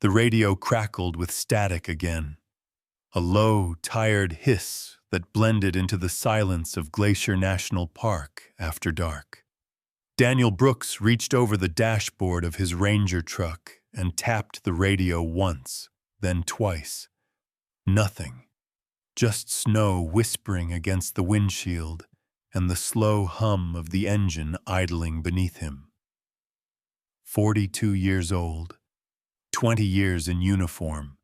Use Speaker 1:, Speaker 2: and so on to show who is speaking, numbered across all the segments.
Speaker 1: The radio crackled with static again, a low, tired hiss that blended into the silence of Glacier National Park after dark. Daniel Brooks reached over the dashboard of his Ranger truck and tapped the radio once, then twice. Nothing. Just snow whispering against the windshield and the slow hum of the engine idling beneath him. 42 years old, 20 years in uniform,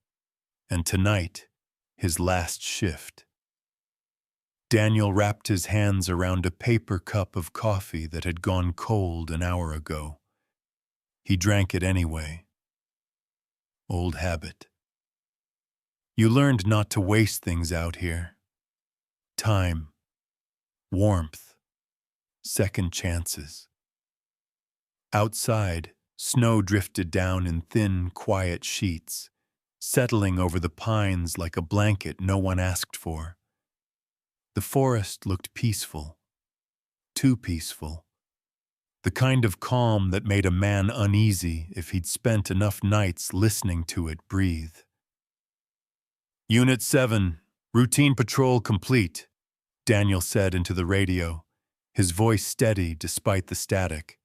Speaker 1: and tonight, his last shift. Daniel wrapped his hands around a paper cup of coffee that had gone cold an hour ago. He drank it anyway. Old habit. You learned not to waste things out here. Time, warmth, second chances. Outside, snow drifted down in thin, quiet sheets, settling over the pines like a blanket no one asked for. The forest looked peaceful, too peaceful, the kind of calm that made a man uneasy if he'd spent enough nights listening to it breathe. Unit 7, routine patrol complete, Daniel said into the radio, his voice steady despite the static.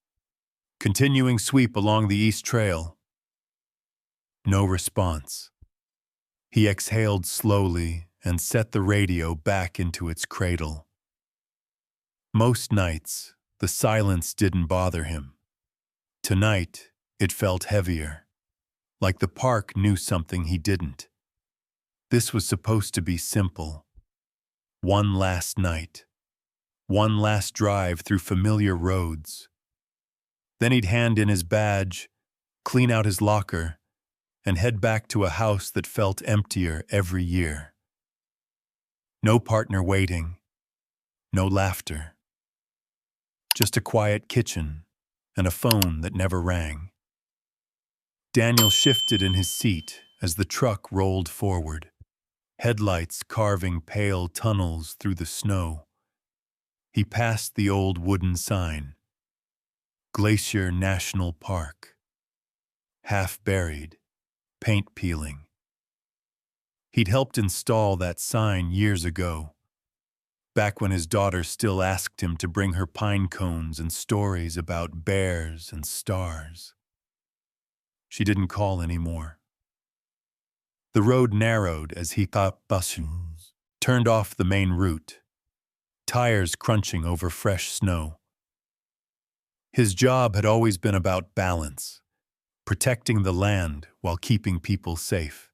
Speaker 1: Continuing sweep along the East Trail. No response. He exhaled slowly and set the radio back into its cradle. Most nights, the silence didn't bother him. Tonight, it felt heavier, like the park knew something he didn't. This was supposed to be simple. One last night. One last drive through familiar roads. Then he'd hand in his badge, clean out his locker, and head back to a house that felt emptier every year. No partner waiting, no laughter. Just a quiet kitchen and a phone that never rang. Daniel shifted in his seat as the truck rolled forward, headlights carving pale tunnels through the snow. He passed the old wooden sign, Glacier National Park. Half buried, paint peeling. He'd helped install that sign years ago, back when his daughter still asked him to bring her pine cones and stories about bears and stars. She didn't call anymore. The road narrowed as he turned off the main route, tires crunching over fresh snow. His job had always been about balance, protecting the land while keeping people safe,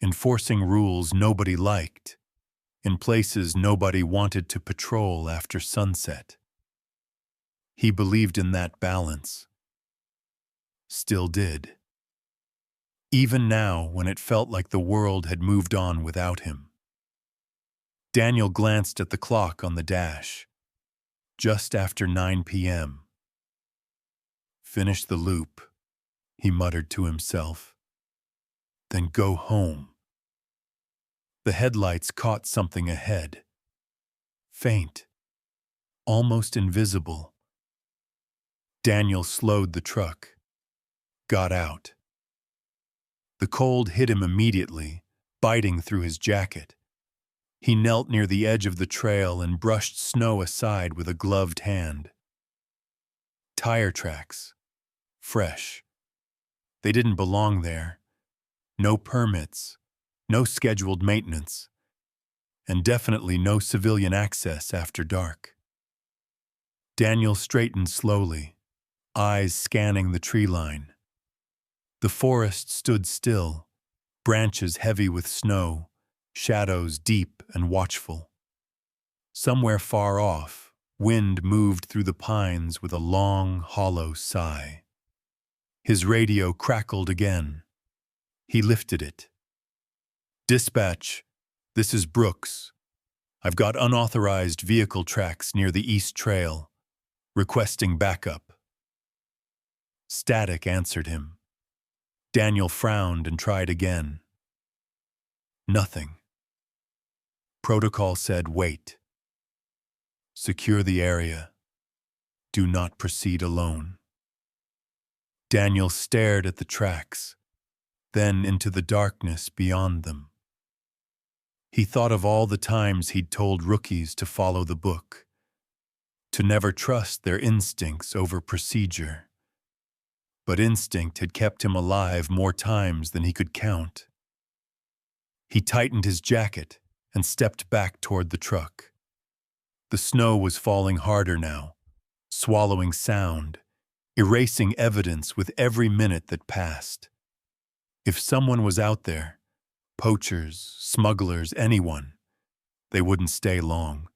Speaker 1: enforcing rules nobody liked, in places nobody wanted to patrol after sunset. He believed in that balance. Still did. Even now, when it felt like the world had moved on without him. Daniel glanced at the clock on the dash. Just after 9 p.m. Finish the loop, he muttered to himself. Then go home. The headlights caught something ahead. Faint. Almost invisible. Daniel slowed the truck. Got out. The cold hit him immediately, biting through his jacket. He knelt near the edge of the trail and brushed snow aside with a gloved hand. Tire tracks. Fresh. They didn't belong there. No permits. No scheduled maintenance. And definitely no civilian access after dark. Daniel straightened slowly, eyes scanning the tree line. The forest stood still, branches heavy with snow, shadows deep and watchful. Somewhere far off, wind moved through the pines with a long, hollow sigh. His radio crackled again. He lifted it. Dispatch, this is Brooks. I've got unauthorized vehicle tracks near the East Trail, requesting backup. Static answered him. Daniel frowned and tried again. Nothing. Protocol said wait. Secure the area. Do not proceed alone. Daniel stared at the tracks. then into the darkness beyond them. He thought of all the times he'd told rookies to follow the book, to never trust their instincts over procedure. But instinct had kept him alive more times than he could count. He tightened his jacket and stepped back toward the truck. The snow was falling harder now, swallowing sound, erasing evidence with every minute that passed. If someone was out there, poachers, smugglers, anyone, they wouldn't stay long.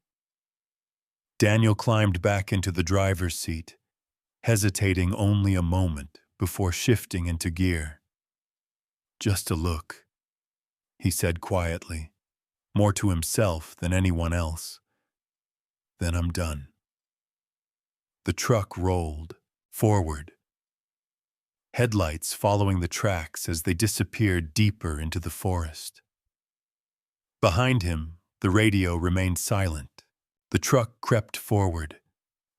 Speaker 1: Daniel climbed back into the driver's seat, hesitating only a moment before shifting into gear. "Just a look," he said quietly, more to himself than anyone else. "Then I'm done." The truck rolled forward, headlights following the tracks as they disappeared deeper into the forest. Behind him, the radio remained silent. The truck crept forward,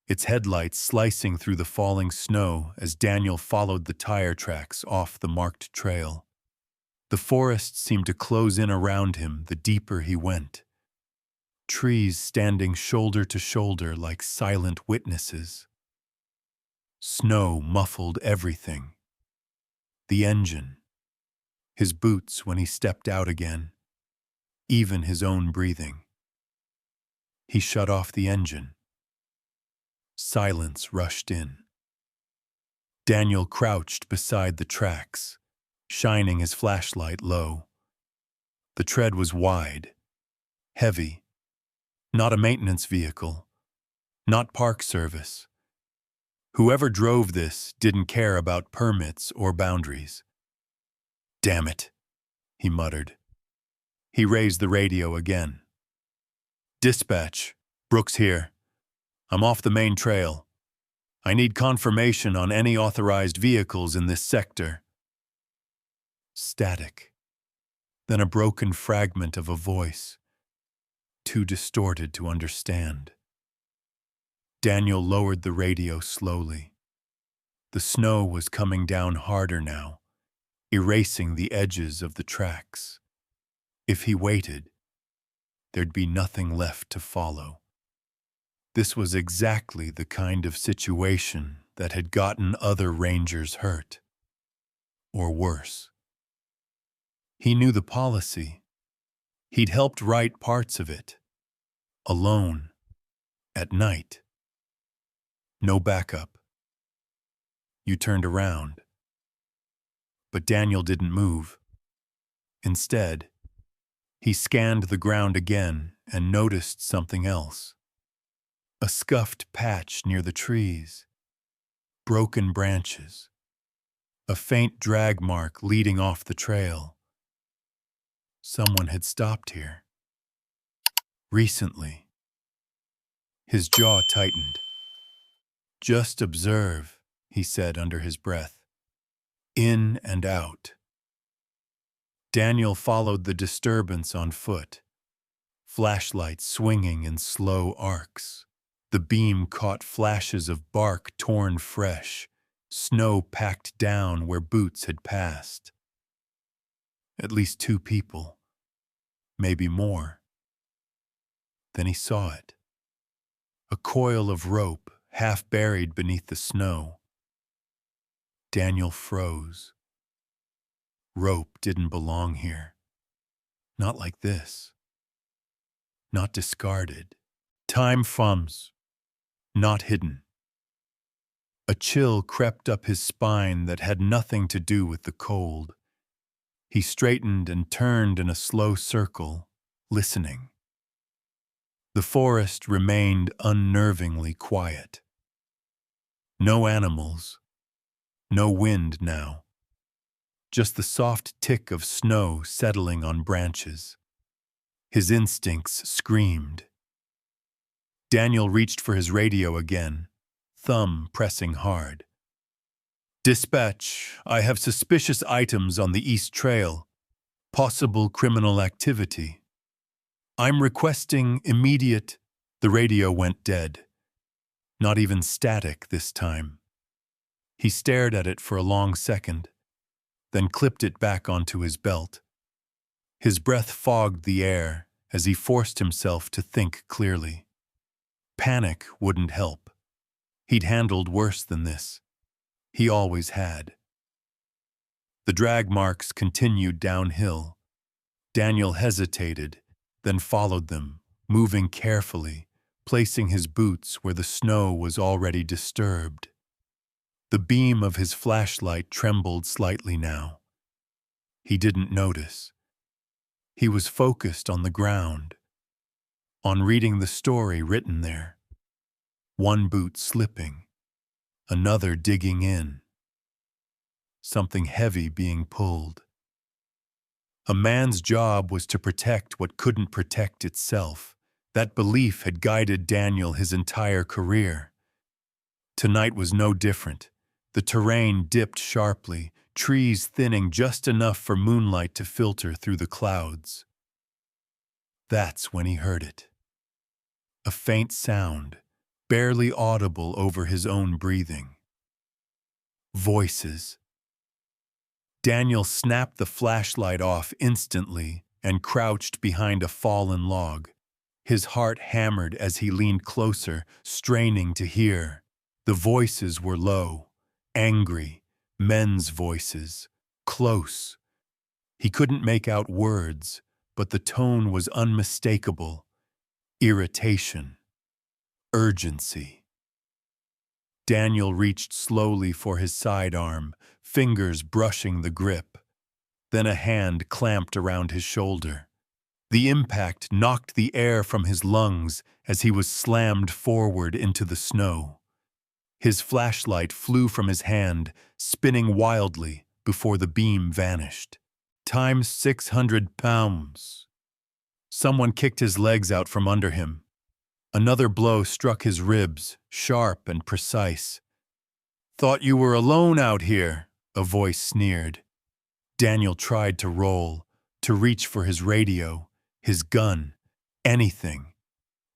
Speaker 1: its headlights slicing through the falling snow as Daniel followed the tire tracks off the marked trail. The forest seemed to close in around him the deeper he went, trees standing shoulder to shoulder like silent witnesses. Snow muffled everything. The engine, his boots when he stepped out again, even his own breathing. He shut off the engine. Silence rushed in. Daniel crouched beside the tracks, shining his flashlight low. The tread was wide, heavy, not a maintenance vehicle, not park service. Whoever drove this didn't care about permits or boundaries. "Damn it," he muttered. He raised the radio again. "Dispatch, Brooks here. I'm off the main trail. I need confirmation on any authorized vehicles in this sector." Static. Then a broken fragment of a voice, too distorted to understand. Daniel lowered the radio slowly. The snow was coming down harder now, erasing the edges of the tracks. If he waited, there'd be nothing left to follow. This was exactly the kind of situation that had gotten other rangers hurt. Or worse. He knew the policy. He'd helped write parts of it. Alone. At night. No backup. You turned around. But Daniel didn't move. Instead, he scanned the ground again and noticed something else. A scuffed patch near the trees. Broken branches. A faint drag mark leading off the trail. Someone had stopped here. Recently. His jaw tightened. "Just observe," he said under his breath. "In and out." Daniel followed the disturbance on foot, flashlight swinging in slow arcs. The beam caught flashes of bark torn fresh, snow packed down where boots had passed. At least 2 people, maybe more. Then he saw it. A coil of rope half buried beneath the snow. Daniel froze. Rope didn't belong here. Not like this. Not discarded. Time fums. Not hidden. A chill crept up his spine that had nothing to do with the cold. He straightened and turned in a slow circle, listening. The forest remained unnervingly quiet. No animals. No wind now. Just the soft tick of snow settling on branches. His instincts screamed. Daniel reached for his radio again, thumb pressing hard. "Dispatch, I have suspicious items on the East Trail. Possible criminal activity. I'm requesting immediate—" The radio went dead. Not even static this time. He stared at it for a long second, then clipped it back onto his belt. His breath fogged the air as he forced himself to think clearly. Panic wouldn't help. He'd handled worse than this. He always had. The drag marks continued downhill. Daniel hesitated, then followed them, moving carefully, placing his boots where the snow was already disturbed. The beam of his flashlight trembled slightly now. He didn't notice. He was focused on the ground, on reading the story written there. One boot slipping, another digging in. Something heavy being pulled. A man's job was to protect what couldn't protect itself. That belief had guided Daniel his entire career. Tonight was no different. The terrain dipped sharply, trees thinning just enough for moonlight to filter through the clouds. That's when he heard it. A faint sound, barely audible over his own breathing. Voices. Daniel snapped the flashlight off instantly and crouched behind a fallen log. His heart hammered as he leaned closer, straining to hear. The voices were low, angry, men's voices, close. He couldn't make out words, but the tone was unmistakable. Irritation. Urgency. Daniel reached slowly for his sidearm, fingers brushing the grip. Then a hand clamped around his shoulder. The impact knocked the air from his lungs as he was slammed forward into the snow. His flashlight flew from his hand, spinning wildly before the beam vanished. Times 600 pounds. Someone kicked his legs out from under him. Another blow struck his ribs, sharp and precise. "Thought you were alone out here," a voice sneered. Daniel tried to roll, to reach for his radio, his gun, anything.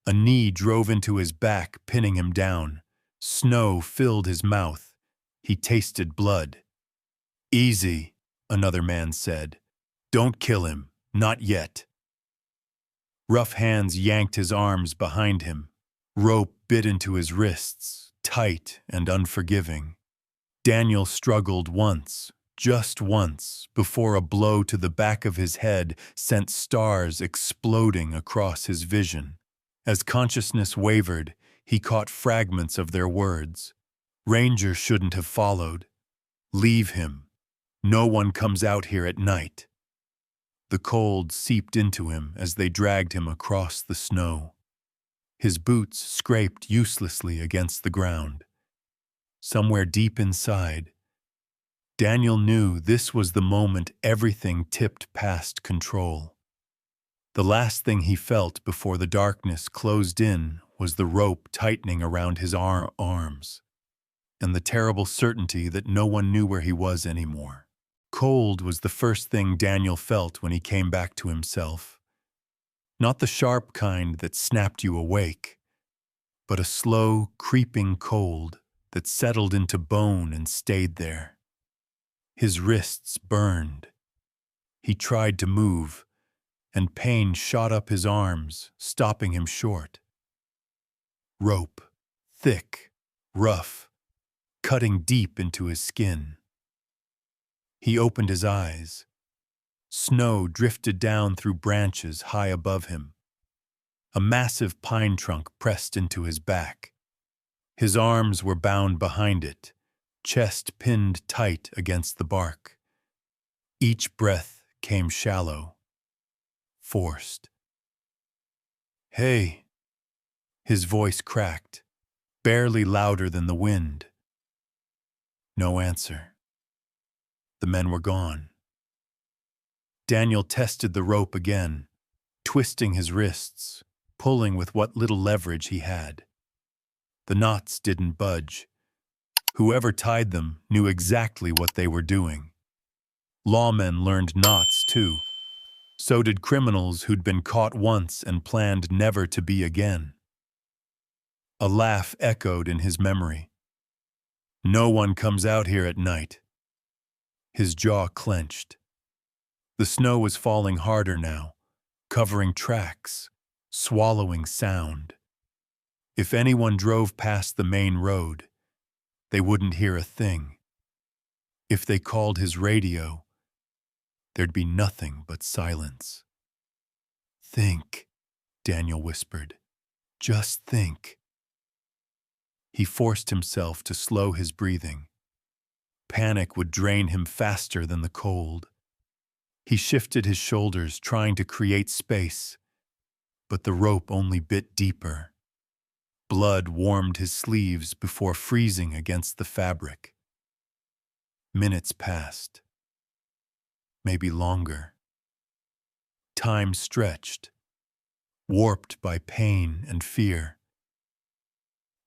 Speaker 1: A knee drove into his back, pinning him down. Snow filled his mouth. He tasted blood. "Easy," another man said. "Don't kill him, not yet." Rough hands yanked his arms behind him. Rope bit into his wrists, tight and unforgiving. Daniel struggled once, just once, before a blow to the back of his head sent stars exploding across his vision. As consciousness wavered, he caught fragments of their words. Ranger shouldn't have followed. Leave him. No one comes out here at night. The cold seeped into him as they dragged him across the snow. His boots scraped uselessly against the ground. Somewhere deep inside, Daniel knew this was the moment everything tipped past control. The last thing he felt before the darkness closed in was the rope tightening around his arms, and the terrible certainty that no one knew where he was anymore. Cold was the first thing Daniel felt when he came back to himself. Not the sharp kind that snapped you awake, but a slow, creeping cold that settled into bone and stayed there. His wrists burned. He tried to move, and pain shot up his arms, stopping him short. Rope, thick, rough, cutting deep into his skin. He opened his eyes. Snow drifted down through branches high above him. A massive pine trunk pressed into his back. His arms were bound behind it, chest pinned tight against the bark. Each breath came shallow, forced. "Hey," his voice cracked, barely louder than the wind. No answer. The men were gone. Daniel tested the rope again, twisting his wrists, pulling with what little leverage he had. The knots didn't budge. Whoever tied them knew exactly what they were doing. Lawmen learned knots too. So did criminals who'd been caught once and planned never to be again. A laugh echoed in his memory. "No one comes out here at night." His jaw clenched. The snow was falling harder now, covering tracks, swallowing sound. If anyone drove past the main road, they wouldn't hear a thing. If they called his radio, there'd be nothing but silence. "Think," Daniel whispered. "Just think." He forced himself to slow his breathing. Panic would drain him faster than the cold. He shifted his shoulders, trying to create space, but the rope only bit deeper. Blood warmed his sleeves before freezing against the fabric. Minutes passed. Maybe longer. Time stretched, warped by pain and fear.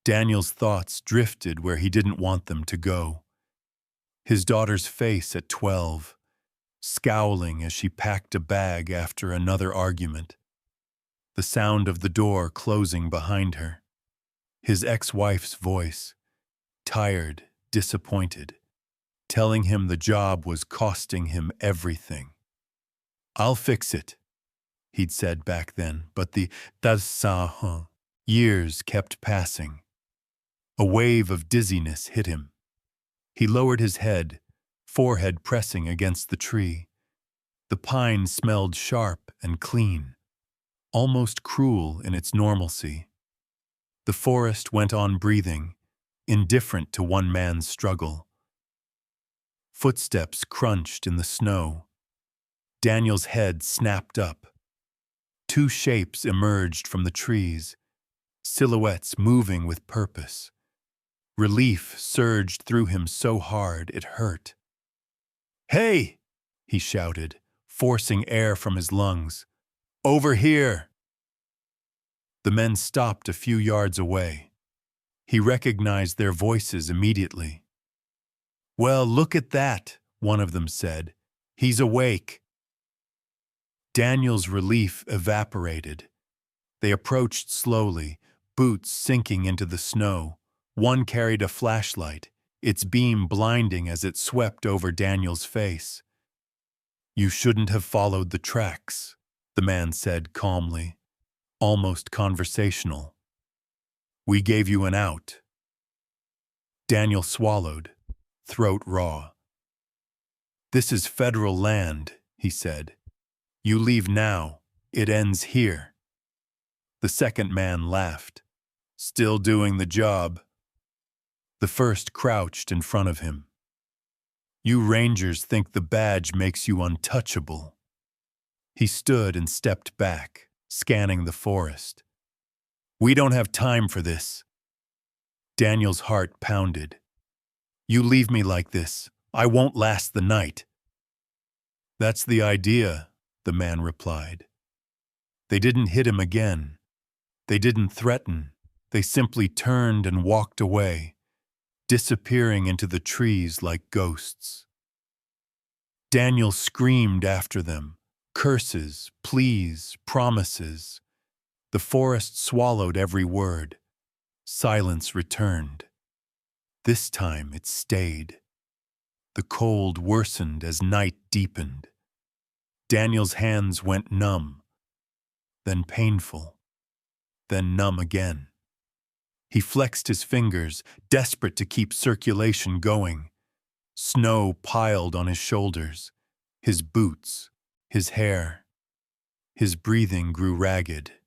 Speaker 1: Daniel's thoughts drifted where he didn't want them to go. His daughter's face at 12, scowling as she packed a bag after another argument. The sound of the door closing behind her. His ex-wife's voice, tired, disappointed, telling him the job was costing him everything. "I'll fix it," he'd said back then, but the years kept passing. A wave of dizziness hit him. He lowered his head, forehead pressing against the tree. The pine smelled sharp and clean, almost cruel in its normalcy. The forest went on breathing, indifferent to one man's struggle. Footsteps crunched in the snow. Daniel's head snapped up. Two shapes emerged from the trees, silhouettes moving with purpose. Relief surged through him so hard it hurt. "Hey!" he shouted, forcing air from his lungs. "Over here!" The men stopped a few yards away. He recognized their voices immediately. "Well, look at that," one of them said. "He's awake." Daniel's relief evaporated. They approached slowly, boots sinking into the snow. One carried a flashlight, its beam blinding as it swept over Daniel's face. "You shouldn't have followed the tracks," the man said calmly, almost conversational. "We gave you an out." Daniel swallowed, throat raw. "This is federal land," he said. "You leave now. It ends here." The second man laughed. "Still doing the job." The first crouched in front of him. "You Rangers think the badge makes you untouchable." He stood and stepped back, scanning the forest. "We don't have time for this." Daniel's heart pounded. "You leave me like this, I won't last the night." "That's the idea," the man replied. They didn't hit him again. They didn't threaten. They simply turned and walked away, disappearing into the trees like ghosts. Daniel screamed after them, curses, pleas, promises. The forest swallowed every word. Silence returned. This time it stayed. The cold worsened as night deepened. Daniel's hands went numb, then painful, then numb again. He flexed his fingers, desperate to keep circulation going. Snow piled on his shoulders, his boots, his hair. His breathing grew ragged.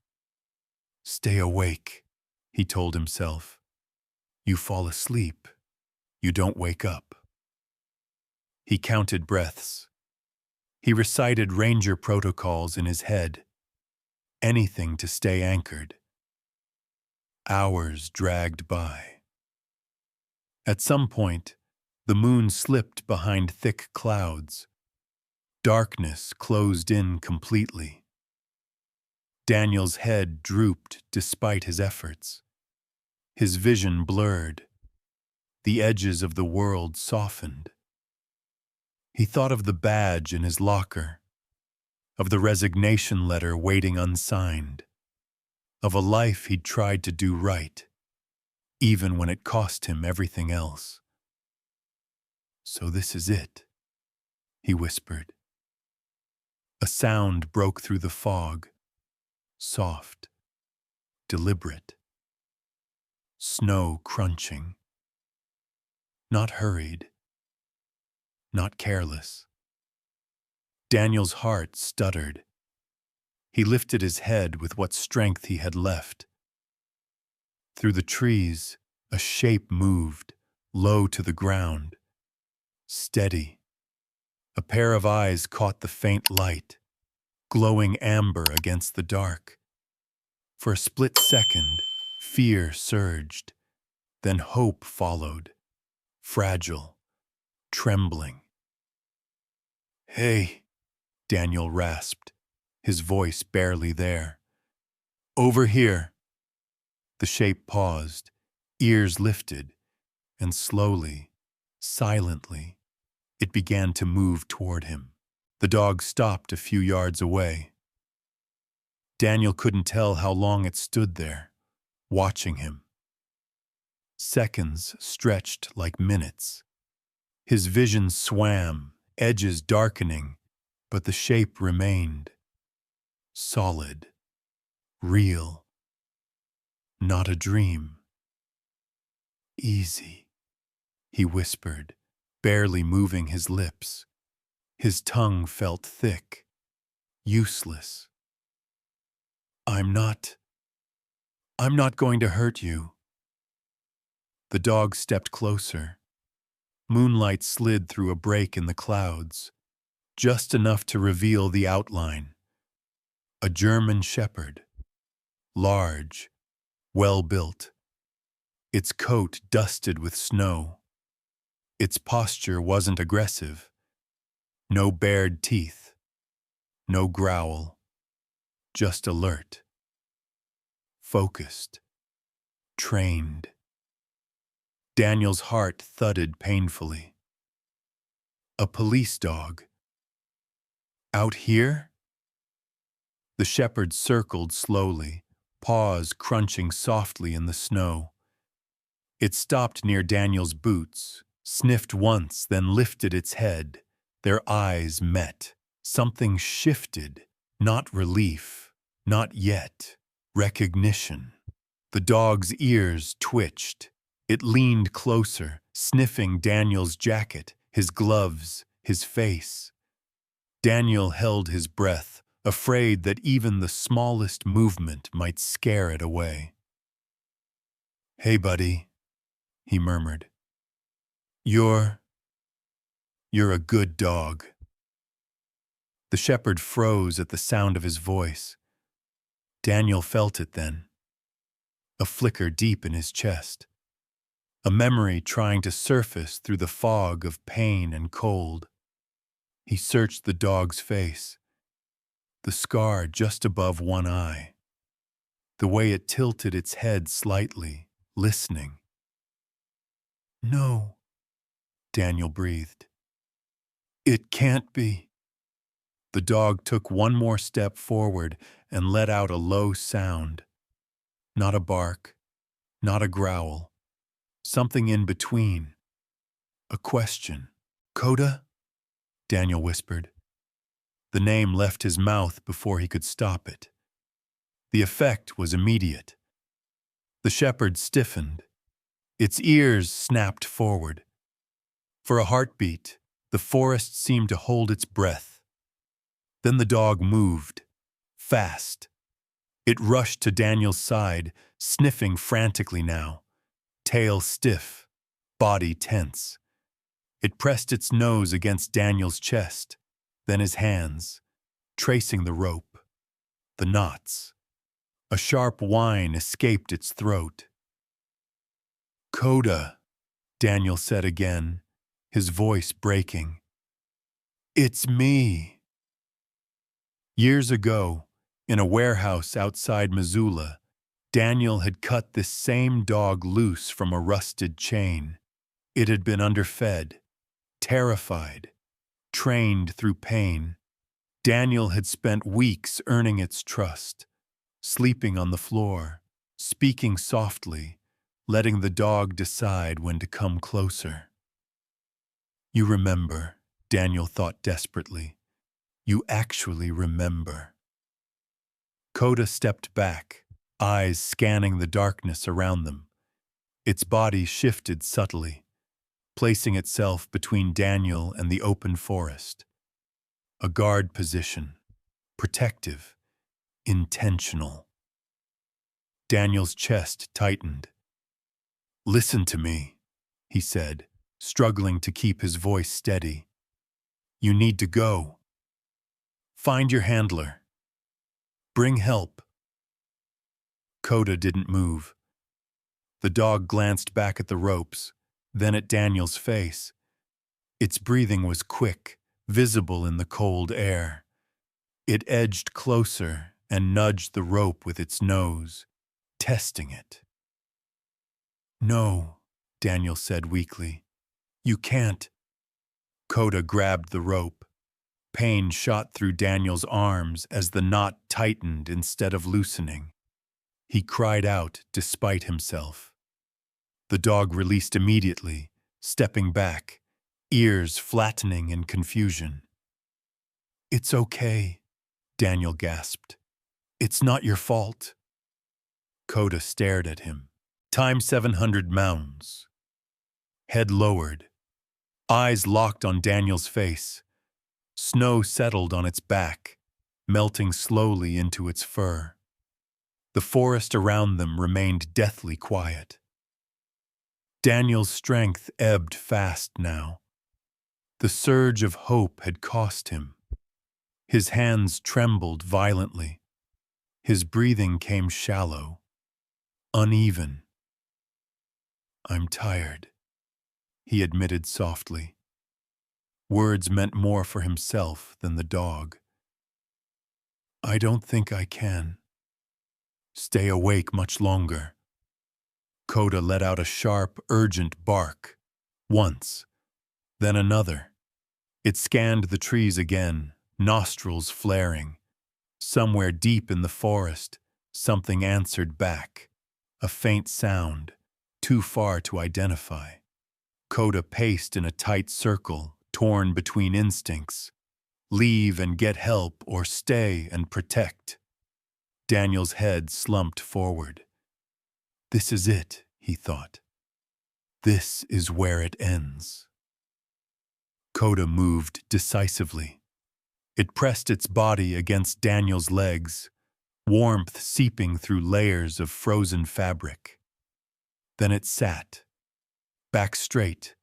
Speaker 1: "Stay awake," he told himself. "You fall asleep. You don't wake up." He counted breaths. He recited ranger protocols in his head. Anything to stay anchored. Hours dragged by. At some point, the moon slipped behind thick clouds. Darkness closed in completely. Daniel's head drooped despite his efforts. His vision blurred. The edges of the world softened. He thought of the badge in his locker, of the resignation letter waiting unsigned, of a life he'd tried to do right, even when it cost him everything else. So this is it. he whispered. A sound broke through the fog, soft, deliberate. Snow crunching. Not hurried, not careless. Daniel's heart stuttered. He lifted his head with what strength he had left. Through the trees, a shape moved, low to the ground. Steady. A pair of eyes caught the faint light, glowing amber against the dark. For a split second, fear surged. Then hope followed, fragile, trembling. "Hey," Daniel rasped, his voice barely there. "Over here." The shape paused, ears lifted, and slowly, silently, it began to move toward him. The dog stopped a few yards away. Daniel couldn't tell how long it stood there, watching him. Seconds stretched like minutes. His vision swam, edges darkening, but the shape remained. Solid, real, not a dream. "Easy," he whispered, barely moving his lips. His tongue felt thick, useless. I'm not going to hurt you." The dog stepped closer. Moonlight slid through a break in the clouds, just enough to reveal the outline. A German shepherd, large, well-built, its coat dusted with snow. Its posture wasn't aggressive. No bared teeth, no growl, just alert. Focused, trained. Daniel's heart thudded painfully. A police dog. Out here? The shepherd circled slowly, paws crunching softly in the snow. It stopped near Daniel's boots, sniffed once, then lifted its head. Their eyes met. Something shifted, not relief, not yet, recognition. The dog's ears twitched. It leaned closer, sniffing Daniel's jacket, his gloves, his face. Daniel held his breath, afraid that even the smallest movement might scare it away. "Hey, buddy," he murmured. You're a good dog." The shepherd froze at the sound of his voice. Daniel felt it then. A flicker deep in his chest. A memory trying to surface through the fog of pain and cold. He searched the dog's face. The scar just above one eye. The way it tilted its head slightly, listening. "No," Daniel breathed. "It can't be." The dog took one more step forward and let out a low sound. Not a bark, not a growl. Something in between. A question. "Coda?" Daniel whispered. The name left his mouth before he could stop it. The effect was immediate. The shepherd stiffened. Its ears snapped forward. For a heartbeat, the forest seemed to hold its breath. Then the dog moved. Fast. It rushed to Daniel's side, sniffing frantically now. Tail stiff, body tense. It pressed its nose against Daniel's chest, then his hands, tracing the rope, the knots. A sharp whine escaped its throat. "Coda," Daniel said again, his voice breaking. "It's me." Years ago, in a warehouse outside Missoula, Daniel had cut this same dog loose from a rusted chain. It had been underfed, terrified, trained through pain. Daniel had spent weeks earning its trust, sleeping on the floor, speaking softly, letting the dog decide when to come closer. "You remember," Daniel thought desperately. You actually remember. Coda stepped back, eyes scanning the darkness around them. Its body shifted subtly, placing itself between Daniel and the open forest. A guard position, protective, intentional. Daniel's chest tightened. Listen to me, he said, struggling to keep his voice steady. You need to go. Find your handler. Bring help. Coda didn't move. The dog glanced back at the ropes, then at Daniel's face. Its breathing was quick, visible in the cold air. It edged closer and nudged the rope with its nose, testing it. No, Daniel said weakly. You can't. Coda grabbed the rope. Pain shot through Daniel's arms as the knot tightened instead of loosening. He cried out despite himself. The dog released immediately, stepping back, ears flattening in confusion. It's okay, Daniel gasped. It's not your fault. Coda stared at him. Time 700 mounds. Head lowered. Eyes locked on Daniel's face. Snow settled on its back, melting slowly into its fur. The forest around them remained deathly quiet. Daniel's strength ebbed fast now. The surge of hope had cost him. His hands trembled violently. His breathing came shallow, uneven. I'm tired, he admitted softly. Words meant more for himself than the dog. I don't think I can stay awake much longer. Coda let out a sharp, urgent bark. Once, then another. It scanned the trees again, nostrils flaring. Somewhere deep in the forest, something answered back. A faint sound, too far to identify. Coda paced in a tight circle, torn between instincts. Leave and get help or stay and protect. Daniel's head slumped forward. This is it, he thought. This is where it ends. Coda moved decisively. It pressed its body against Daniel's legs, warmth seeping through layers of frozen fabric. Then it sat, back straight,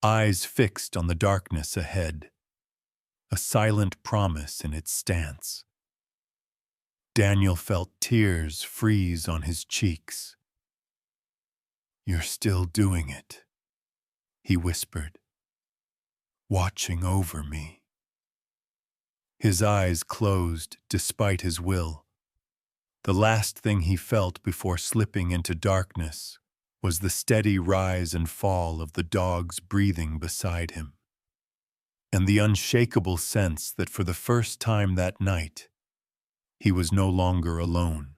Speaker 1: eyes fixed on the darkness ahead. A silent promise in its stance. Daniel felt tears freeze on his cheeks. You're still doing it, he whispered, watching over me. His eyes closed despite his will. The last thing he felt before slipping into darkness was the steady rise and fall of the dog's breathing beside him, and the unshakable sense that for the first time that night, he was no longer alone.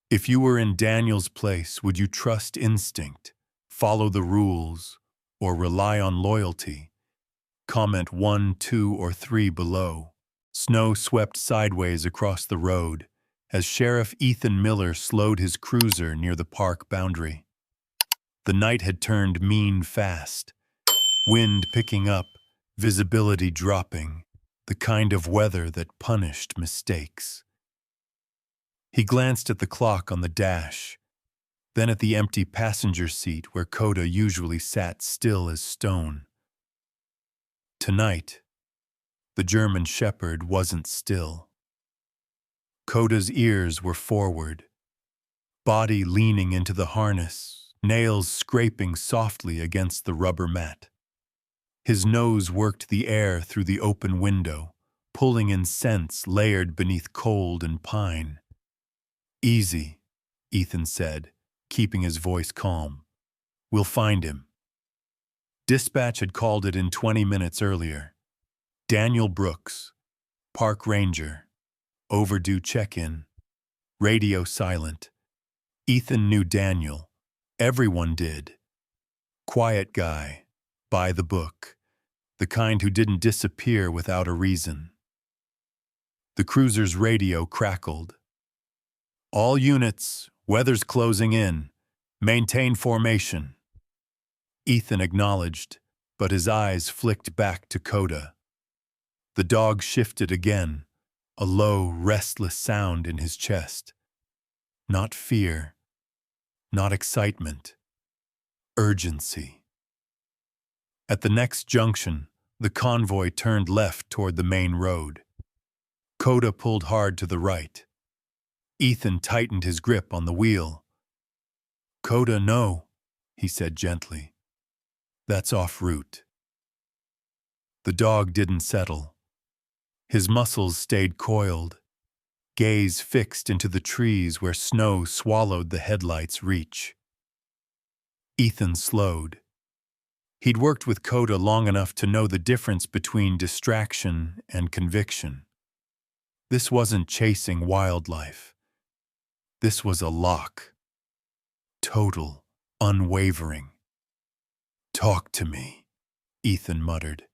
Speaker 1: If you were in Daniel's place, would you trust instinct, follow the rules, or rely on loyalty? Comment 1, 2, or 3 below. Snow swept sideways across the road as Sheriff Ethan Miller slowed his cruiser near the park boundary. The night had turned mean fast. Wind picking up, visibility dropping, the kind of weather that punished mistakes. He glanced at the clock on the dash, then at the empty passenger seat where Coda usually sat still as stone. Tonight, the German Shepherd wasn't still. Coda's ears were forward, body leaning into the harness, nails scraping softly against the rubber mat. His nose worked the air through the open window, pulling in scents layered beneath cold and pine. Easy, Ethan said, keeping his voice calm. We'll find him. Dispatch had called it in 20 minutes earlier. Daniel Brooks, park ranger, overdue check-in, radio silent. Ethan knew Daniel. Everyone did. Quiet guy, by the book. the kind who didn't disappear without a reason. The cruiser's radio crackled. "All units, weather's closing in. Maintain formation." Ethan acknowledged, but his eyes flicked back to Coda. The dog shifted again, a low, restless sound in his chest. Not fear, not excitement, urgency. At the next junction, the convoy turned left toward the main road. Coda pulled hard to the right. Ethan tightened his grip on the wheel. "Coda, no," he said gently. "That's off route." The dog didn't settle. His muscles stayed coiled, gaze fixed into the trees where snow swallowed the headlights' reach. Ethan slowed. He'd worked with Coda long enough to know the difference between distraction and conviction. This wasn't chasing wildlife. This was a lock. Total, unwavering. "Talk to me," Ethan muttered.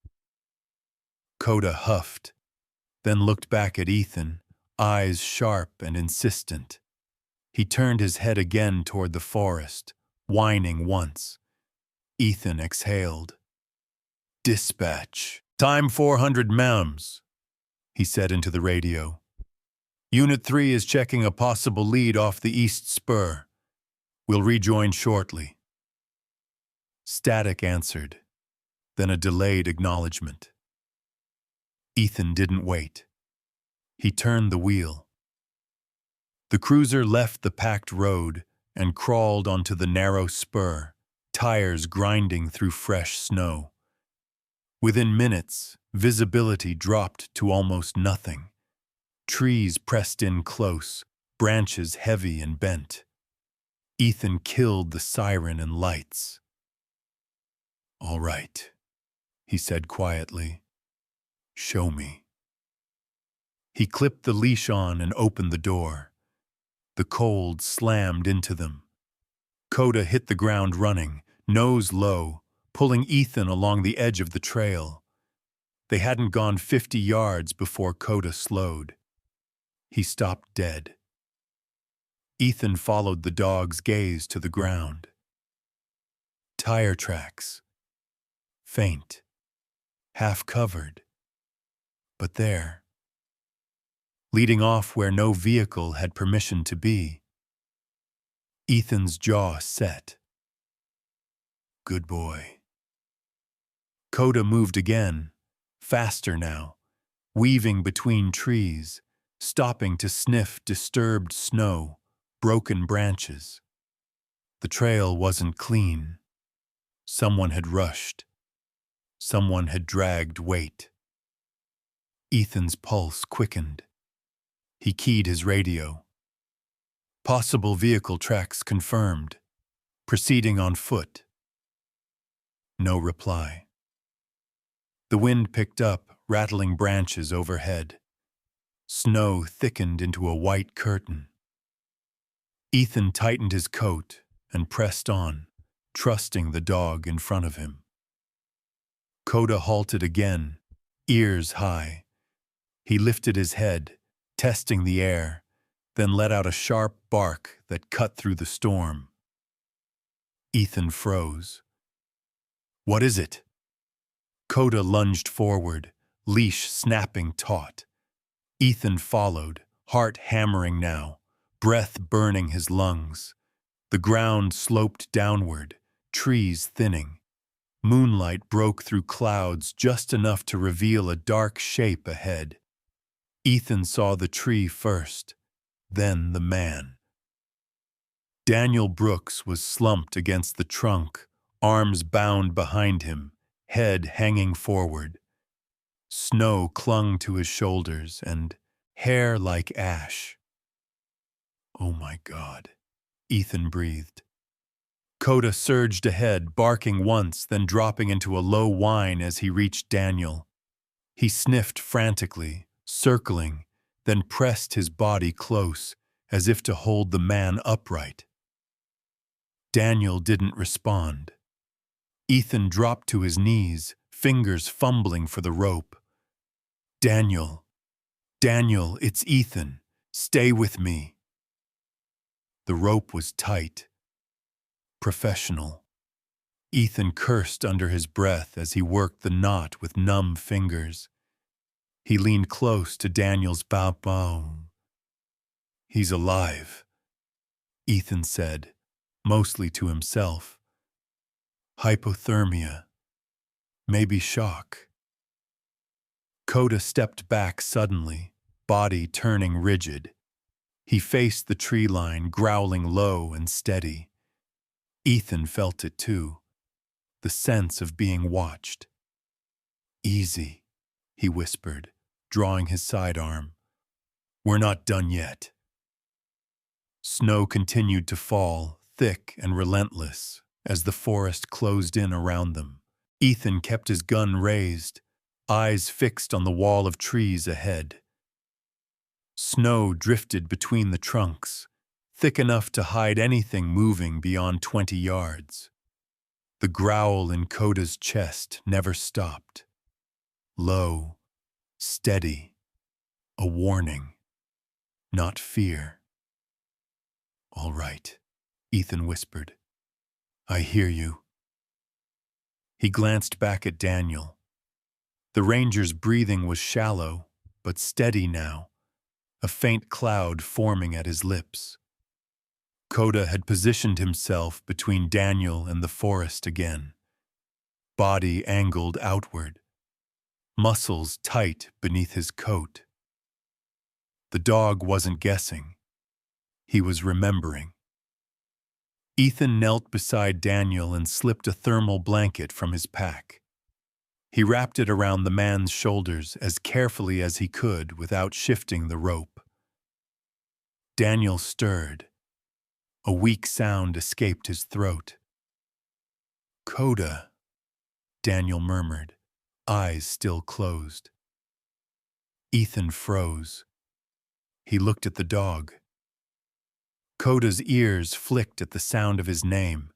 Speaker 1: Coda huffed, then looked back at Ethan, eyes sharp and insistent. He turned his head again toward the forest, whining once. Ethan exhaled. "Dispatch. Time 400 mems," he said into the radio. "Unit 3 is checking a possible lead off the east spur. We'll rejoin shortly." Static answered, then a delayed acknowledgement. Ethan didn't wait. He turned the wheel. The cruiser left the packed road and crawled onto the narrow spur, tires grinding through fresh snow. Within minutes, visibility dropped to almost nothing. Trees pressed in close, branches heavy and bent. Ethan killed the siren and lights. "All right," he said quietly. "Show me." He clipped the leash on and opened the door. The cold slammed into them. Coda hit the ground running, nose low, pulling Ethan along the edge of the trail. They hadn't gone 50 yards before Coda slowed. He stopped dead. Ethan followed the dog's gaze to the ground. Tire tracks. Faint. Half covered. But there. Leading off where no vehicle had permission to be. Ethan's jaw set. "Good boy." Coda moved again, faster now, weaving between trees, stopping to sniff disturbed snow, broken branches. The trail wasn't clean. Someone had rushed. Someone had dragged weight. Ethan's pulse quickened. He keyed his radio. Possible vehicle tracks confirmed. Proceeding on foot. No reply. The wind picked up, rattling branches overhead. Snow thickened into a white curtain. Ethan tightened his coat and pressed on, trusting the dog in front of him. Coda halted again, ears high. He lifted his head, testing the air, then let out a sharp bark that cut through the storm. Ethan froze. "What is it?" Coda lunged forward, leash snapping taut. Ethan followed, heart hammering now, breath burning his lungs. The ground sloped downward, trees thinning. Moonlight broke through clouds just enough to reveal a dark shape ahead. Ethan saw the tree first, then the man. Daniel Brooks was slumped against the trunk, arms bound behind him, head hanging forward. Snow clung to his shoulders and hair like ash. "Oh my God," Ethan breathed. Coda surged ahead, barking once, then dropping into a low whine as he reached Daniel. He sniffed frantically, circling, then pressed his body close, as if to hold the man upright. Daniel didn't respond. Ethan dropped to his knees, fingers fumbling for the rope. Daniel, Daniel, it's Ethan. Stay with me. The rope was tight, professional. Ethan cursed under his breath as he worked the knot with numb fingers. He leaned close to Daniel's bow. He's alive, Ethan said, mostly to himself. Hypothermia. Maybe shock. Coda stepped back suddenly, body turning rigid. He faced the tree line, growling low and steady. Ethan felt it too, the sense of being watched. Easy, he whispered, drawing his sidearm. We're not done yet. Snow continued to fall, thick and relentless, as the forest closed in around them. Ethan kept his gun raised, eyes fixed on the wall of trees ahead. Snow drifted between the trunks, thick enough to hide anything moving beyond 20 yards. The growl in Coda's chest never stopped. Low, steady, a warning, not fear. All right, Ethan whispered. I hear you. He glanced back at Daniel. The ranger's breathing was shallow, but steady now, a faint cloud forming at his lips. Coda had positioned himself between Daniel and the forest again, body angled outward, muscles tight beneath his coat. The dog wasn't guessing. He was remembering. Ethan knelt beside Daniel and slipped a thermal blanket from his pack. He wrapped it around the man's shoulders as carefully as he could without shifting the rope. Daniel stirred. A weak sound escaped his throat. Coda, Daniel murmured, eyes still closed. Ethan froze. He looked at the dog. Coda's ears flicked at the sound of his name.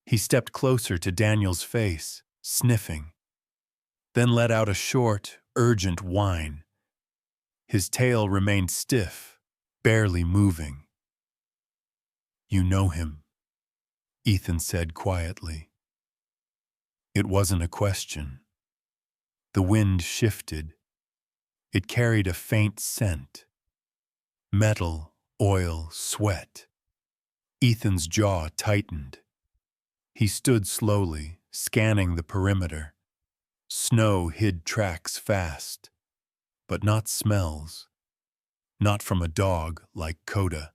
Speaker 1: He stepped closer to Daniel's face, sniffing, then let out a short, urgent whine. His tail remained stiff, barely moving. You know him, Ethan said quietly. It wasn't a question. The wind shifted. It carried a faint scent. Metal, oil, sweat. Ethan's jaw tightened. He stood slowly, scanning the perimeter. Snow hid tracks fast, but not smells. Not from a dog like Coda.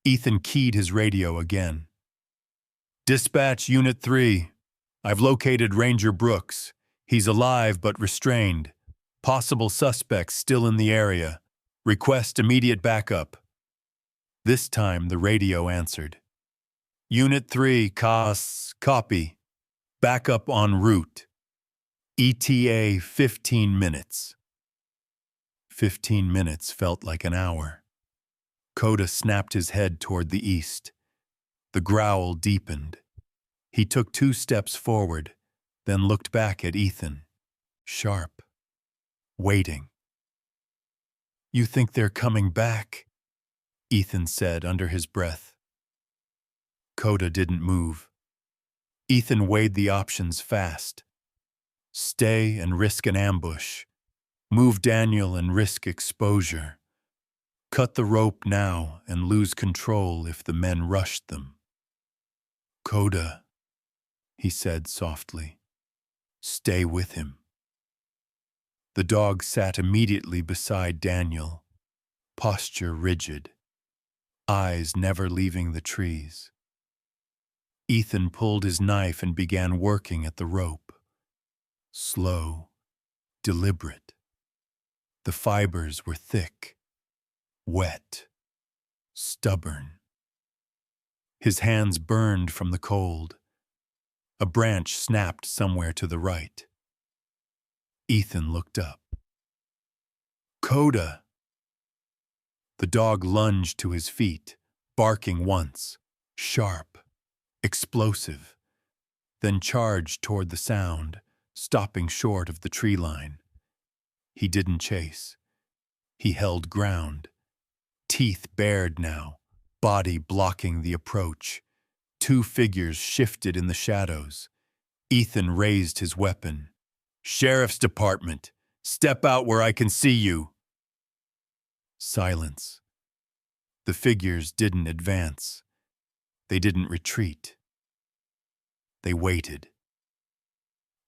Speaker 1: Ethan keyed his radio again. Dispatch Unit 3. I've located Ranger Brooks. He's alive but restrained. Possible suspects still in the area. Request immediate backup. This time the radio answered. Unit 3, copy. Backup en route. ETA 15 minutes. 15 minutes felt like an hour. Coda snapped his head toward the east. The growl deepened. He took 2 steps forward, then looked back at Ethan, sharp, waiting. You think they're coming back? Ethan said under his breath. Coda didn't move. Ethan weighed the options fast. Stay and risk an ambush. Move Daniel and risk exposure. Cut the rope now and lose control if the men rushed them. Coda, he said softly. Stay with him. The dog sat immediately beside Daniel, posture rigid, eyes never leaving the trees. Ethan pulled his knife and began working at the rope. Slow, deliberate. The fibers were thick, wet, stubborn. His hands burned from the cold. A branch snapped somewhere to the right. Ethan looked up. Coda! The dog lunged to his feet, barking once, sharp, explosive, then charged toward the sound, stopping short of the tree line. He didn't chase. He held ground, teeth bared now, body blocking the approach. Two figures shifted in the shadows. Ethan raised his weapon. "Sheriff's Department, step out where I can see you." Silence. The figures didn't advance. They didn't retreat. They waited.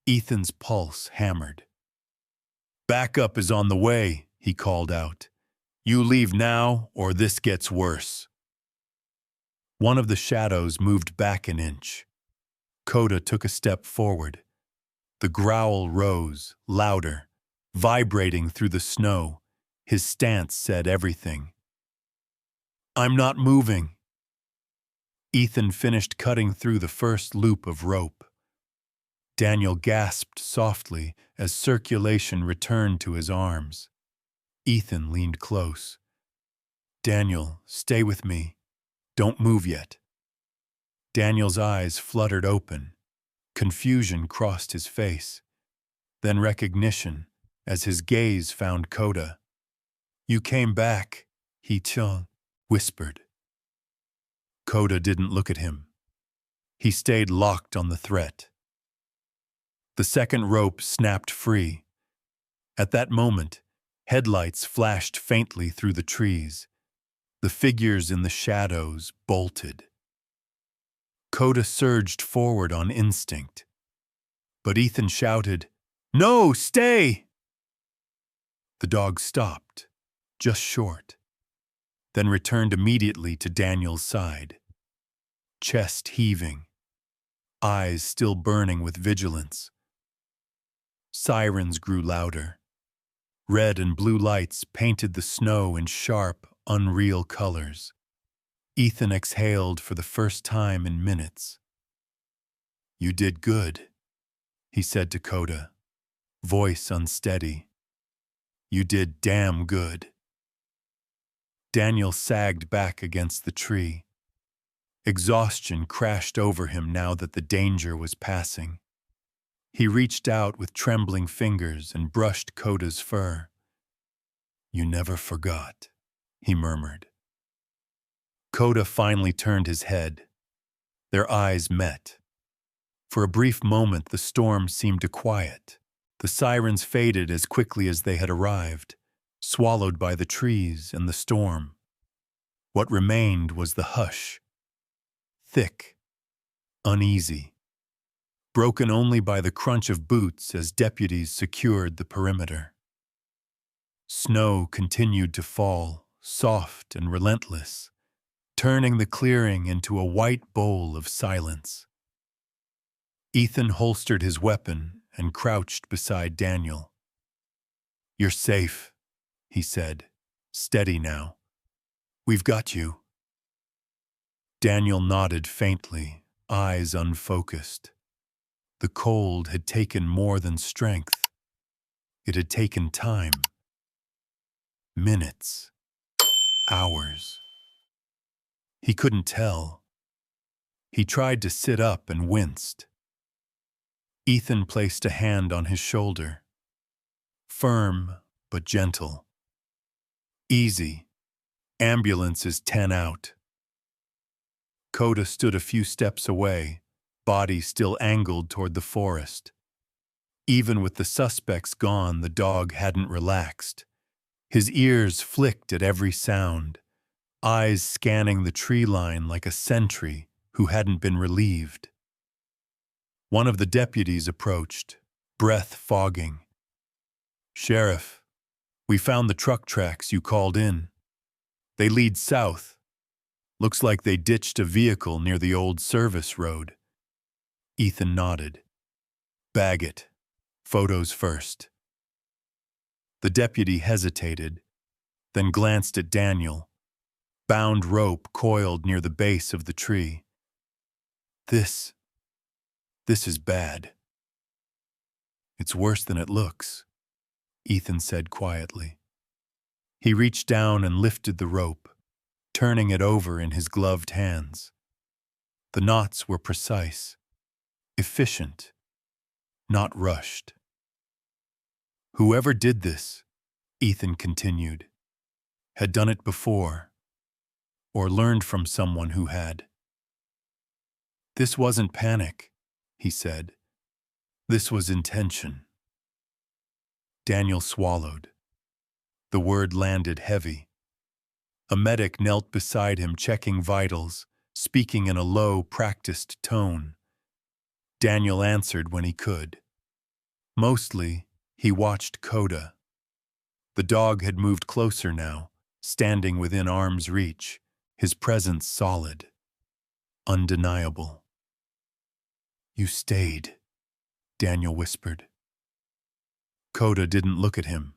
Speaker 1: Ethan's pulse hammered. "Backup is on the way," he called out. "You leave now, or this gets worse." One of the shadows moved back an inch. Coda took a step forward. The growl rose, louder, vibrating through the snow. His stance said everything. "I'm not moving." Ethan finished cutting through the first loop of rope. Daniel gasped softly as circulation returned to his arms. Ethan leaned close. "Daniel, stay with me. Don't move yet." Daniel's eyes fluttered open. Confusion crossed his face. Then recognition as his gaze found Coda. "You came back," he whispered. Coda didn't look at him. He stayed locked on the threat. The second rope snapped free. At that moment, headlights flashed faintly through the trees. The figures in the shadows bolted. Coda surged forward on instinct. But Ethan shouted, "No, stay!" The dog stopped, just short, then returned immediately to Daniel's side. Chest heaving, eyes still burning with vigilance. Sirens grew louder. Red and blue lights painted the snow in sharp, unreal colors. Ethan exhaled for the first time in minutes. "You did good," he said to Coda, voice unsteady. "You did damn good." Daniel sagged back against the tree. Exhaustion crashed over him now that the danger was passing. He reached out with trembling fingers and brushed Coda's fur. "You never forgot," he murmured. Coda finally turned his head. Their eyes met. For a brief moment, the storm seemed to quiet. The sirens faded as quickly as they had arrived, swallowed by the trees and the storm. What remained was the hush. Thick, uneasy, broken only by the crunch of boots as deputies secured the perimeter. Snow continued to fall, soft and relentless, turning the clearing into a white bowl of silence. Ethan holstered his weapon and crouched beside Daniel. "You're safe," he said, steady now. "We've got you." Daniel nodded faintly, eyes unfocused. The cold had taken more than strength. It had taken time. Minutes. Hours. He couldn't tell. He tried to sit up and winced. Ethan placed a hand on his shoulder. Firm, but gentle. "Easy. Ambulance is 10 out." Coda stood a few steps away, body still angled toward the forest. Even with the suspects gone, the dog hadn't relaxed. His ears flicked at every sound, eyes scanning the tree line like a sentry who hadn't been relieved. One of the deputies approached, breath fogging. "Sheriff, we found the truck tracks you called in. They lead south. Looks like they ditched a vehicle near the old service road." Ethan nodded. "Bag it. Photos first." The deputy hesitated, then glanced at Daniel. Bound rope coiled near the base of the tree. This is bad." "It's worse than it looks," Ethan said quietly. He reached down and lifted the rope, turning it over in his gloved hands. The knots were precise, efficient. not rushed. Whoever did this, Ethan continued, had done it before, or learned from someone who had. This wasn't panic, he said. This was intention. Daniel swallowed. The word landed heavy. A medic knelt beside him, checking vitals, speaking in a low, practiced tone. Daniel answered when he could. Mostly, he watched Coda. The dog had moved closer now, standing within arm's reach, his presence solid, undeniable. "You stayed," Daniel whispered. Coda didn't look at him.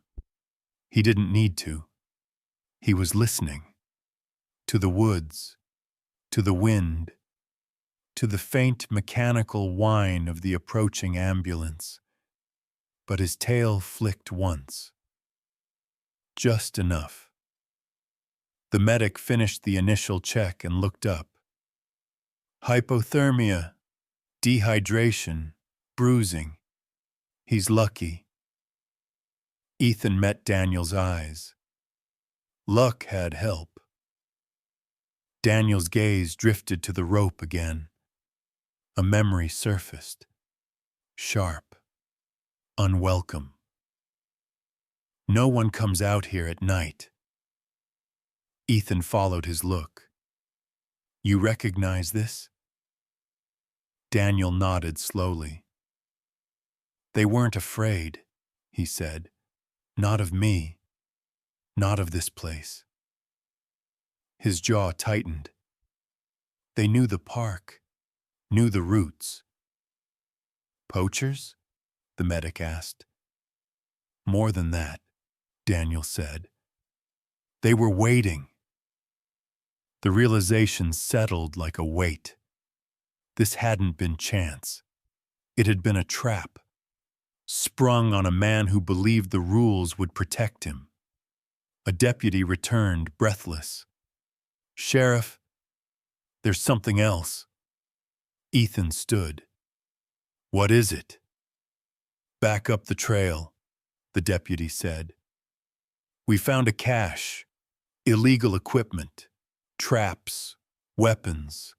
Speaker 1: He didn't need to. He was listening. To the woods, to the wind, to the faint mechanical whine of the approaching ambulance. But his tail flicked once. Just enough. The medic finished the initial check and looked up. Hypothermia, dehydration, bruising. He's lucky. Ethan met Daniel's eyes. Luck had help. Daniel's gaze drifted to the rope again. A memory surfaced. Sharp. Unwelcome. No one comes out here at night. Ethan followed his look. You recognize this? Daniel nodded slowly. They weren't afraid, he said. Not of me. Not of this place. His jaw tightened. They knew the park, knew the routes. Poachers? The medic asked. More than that, Daniel said. They were waiting. The realization settled like a weight. This hadn't been chance. It had been a trap, sprung on a man who believed the rules would protect him. A deputy returned, breathless. Sheriff, there's something else. Ethan stood. What is it? Back up the trail, the deputy said. We found a cache, illegal equipment, traps, weapons.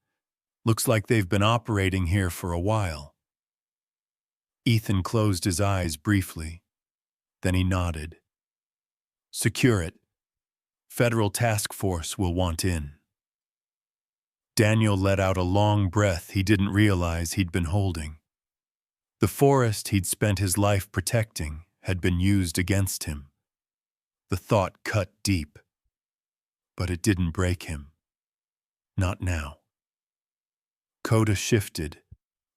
Speaker 1: Looks like they've been operating here for a while. Ethan closed his eyes briefly. Then he nodded. Secure it. Federal task force will want in. Daniel let out a long breath he didn't realize he'd been holding. The forest he'd spent his life protecting had been used against him. The thought cut deep. But it didn't break him. Not now. Coda shifted,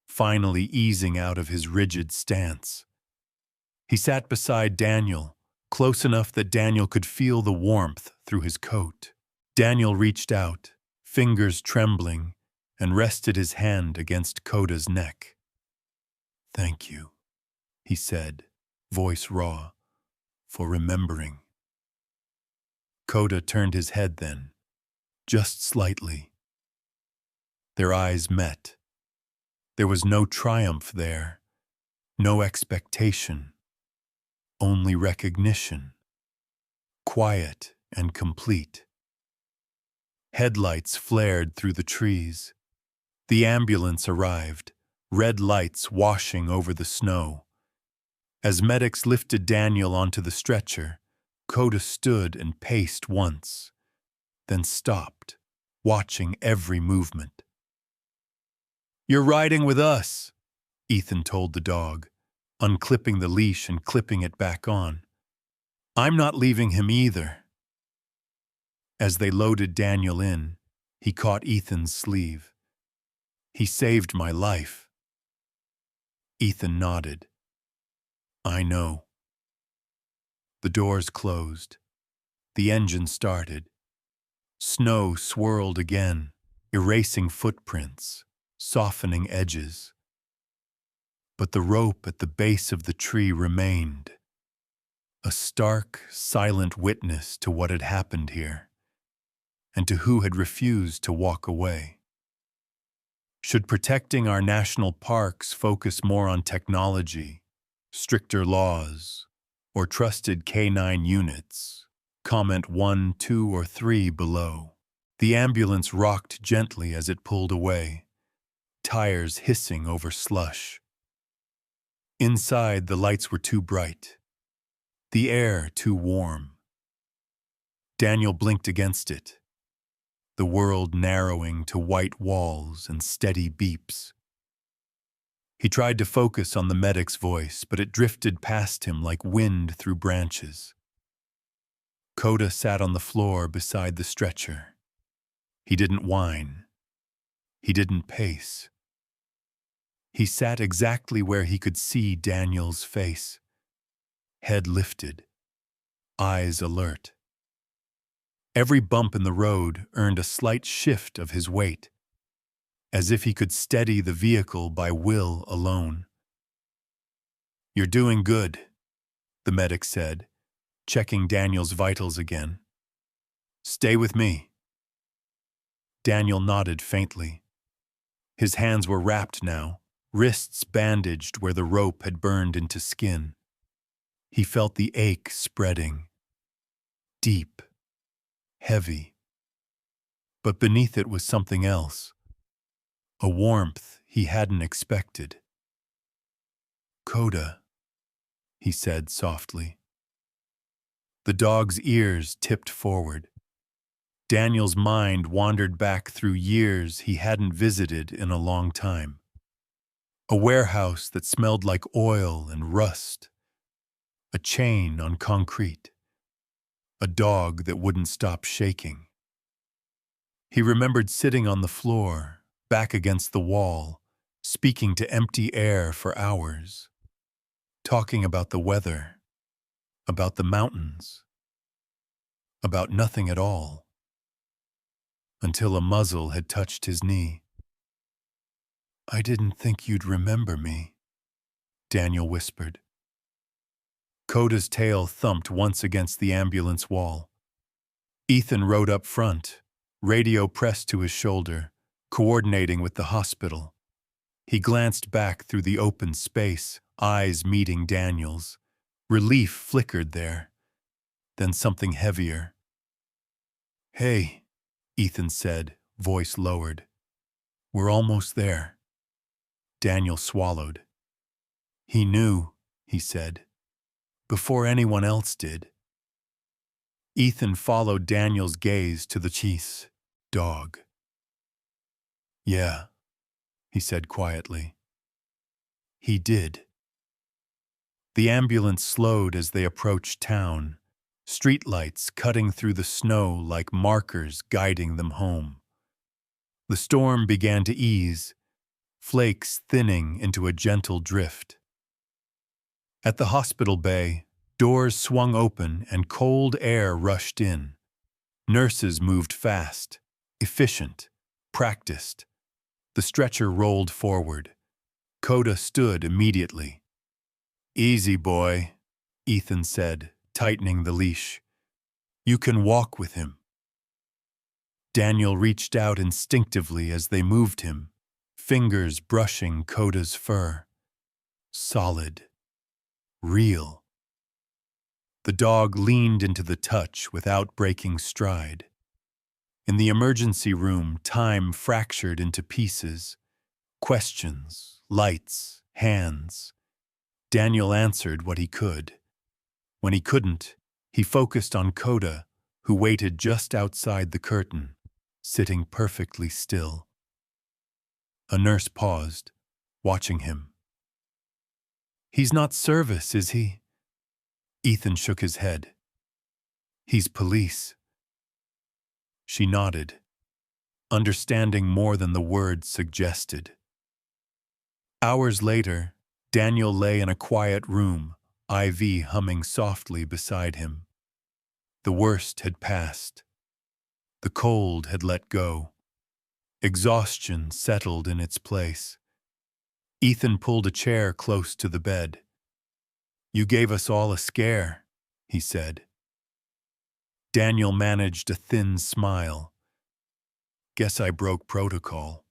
Speaker 1: finally easing out of his rigid stance. He sat beside Daniel, close enough that Daniel could feel the warmth through his coat. Daniel reached out, fingers trembling, and rested his hand against Coda's neck. Thank you, he said, voice raw, for remembering. Coda turned his head then, just slightly. Their eyes met. There was no triumph there, no expectation, only recognition, quiet and complete. Headlights flared through the trees. The ambulance arrived, red lights washing over the snow. As medics lifted Daniel onto the stretcher, Coda stood and paced once, then stopped, watching every movement. You're riding with us, Ethan told the dog, unclipping the leash and clipping it back on. I'm not leaving him either. As they loaded Daniel in, he caught Ethan's sleeve. He saved my life. Ethan nodded. I know. The doors closed. The engine started. Snow swirled again, erasing footprints, softening edges. But the rope at the base of the tree remained, a stark, silent witness to what had happened here, and to who had refused to walk away. Should protecting our national parks focus more on technology, stricter laws, or trusted canine units? Comment 1, 2, or 3 below. The ambulance rocked gently as it pulled away, tires hissing over slush. Inside, the lights were too bright, the air too warm. Daniel blinked against it, the world narrowing to white walls and steady beeps. He tried to focus on the medic's voice, but it drifted past him like wind through branches. Coda sat on the floor beside the stretcher. He didn't whine. He didn't pace. He sat exactly where he could see Daniel's face, head lifted, eyes alert. Every bump in the road earned a slight shift of his weight, as if he could steady the vehicle by will alone. "You're doing good," the medic said, checking Daniel's vitals again. "Stay with me." Daniel nodded faintly. His hands were wrapped now, wrists bandaged where the rope had burned into skin. He felt the ache spreading, deep, heavy. But beneath it was something else, a warmth he hadn't expected. "Coda," he said softly. The dog's ears tipped forward. Daniel's mind wandered back through years he hadn't visited in a long time. A warehouse that smelled like oil and rust. A chain on concrete. A dog that wouldn't stop shaking. He remembered sitting on the floor, back against the wall, speaking to empty air for hours. Talking about the weather, about the mountains, about nothing at all. Until a muzzle had touched his knee. "I didn't think you'd remember me," Daniel whispered. Coda's tail thumped once against the ambulance wall. Ethan rode up front, radio pressed to his shoulder, coordinating with the hospital. He glanced back through the open space, eyes meeting Daniel's. Relief flickered there, then something heavier. "Hey," Ethan said, voice lowered. "We're almost there." Daniel swallowed. "He knew," he said, "before anyone else did." Ethan followed Daniel's gaze to the chief's dog. "Yeah," he said quietly. "He did." The ambulance slowed as they approached town, streetlights cutting through the snow like markers guiding them home. The storm began to ease, flakes thinning into a gentle drift. At the hospital bay, doors swung open and cold air rushed in. Nurses moved fast, efficient, practiced. The stretcher rolled forward. Coda stood immediately. "Easy, boy," Ethan said, tightening the leash. "You can walk with him." Daniel reached out instinctively as they moved him, fingers brushing Coda's fur. Solid. Real. The dog leaned into the touch without breaking stride. In the emergency room, time fractured into pieces. Questions, lights, hands. Daniel answered what he could. When he couldn't, he focused on Coda, who waited just outside the curtain, sitting perfectly still. A nurse paused, watching him. "He's not service, is he?" Ethan shook his head. "He's police." She nodded, understanding more than the words suggested. Hours later, Daniel lay in a quiet room, IV humming softly beside him. The worst had passed. The cold had let go. Exhaustion settled in its place. Ethan pulled a chair close to the bed. "You gave us all a scare," he said. Daniel managed a thin smile. "Guess I broke protocol."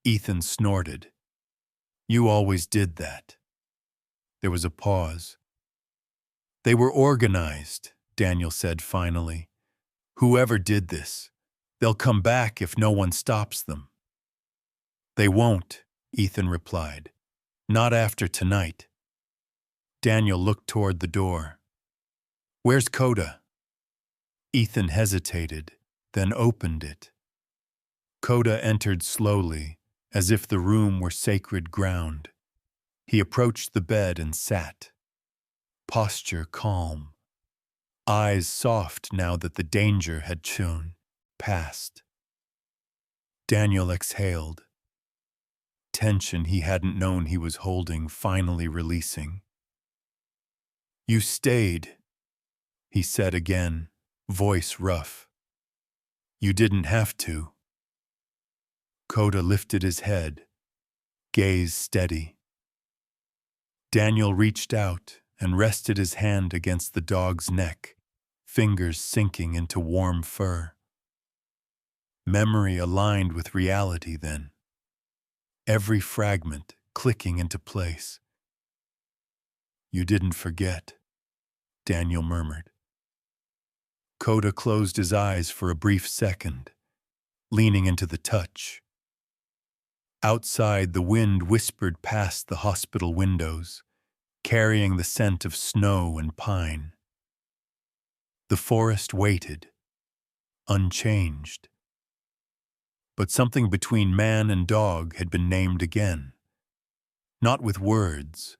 Speaker 1: Ethan snorted. You always did that. There was a pause. They were organized, Daniel said finally. Whoever did this, they'll come back if no one stops them. They won't, Ethan replied. Not after tonight. Daniel looked toward the door. Where's Coda? Ethan hesitated, then opened it. Coda entered slowly, as if the room were sacred ground. He approached the bed and sat. Posture calm. Eyes soft now that the danger had passed. Daniel exhaled. Tension he hadn't known he was holding finally releasing. You stayed, he said again, voice rough. You didn't have to. Coda lifted his head, gaze steady. Daniel reached out and rested his hand against the dog's neck, fingers sinking into warm fur. Memory aligned with reality then, every fragment clicking into place. You didn't forget, Daniel murmured. Coda closed his eyes for a brief second, leaning into the touch. Outside, the wind whispered past the hospital windows, carrying the scent of snow and pine. The forest waited, unchanged. But something between man and dog had been named again, not with words,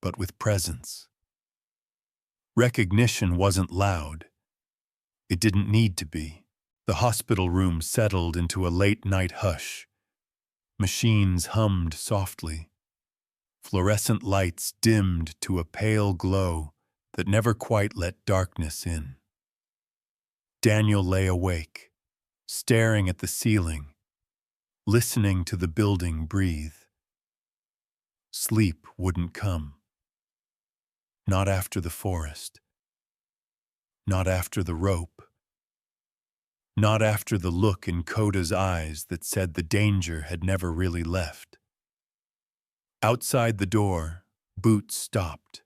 Speaker 1: but with presence. Recognition wasn't loud. It didn't need to be. The hospital room settled into a late-night hush. Machines hummed softly. Fluorescent lights dimmed to a pale glow that never quite let darkness in. Daniel lay awake, staring at the ceiling, listening to the building breathe. Sleep wouldn't come. Not after the forest. Not after the rope. Not after the look in Coda's eyes that said the danger had never really left. Outside the door, Boots stopped.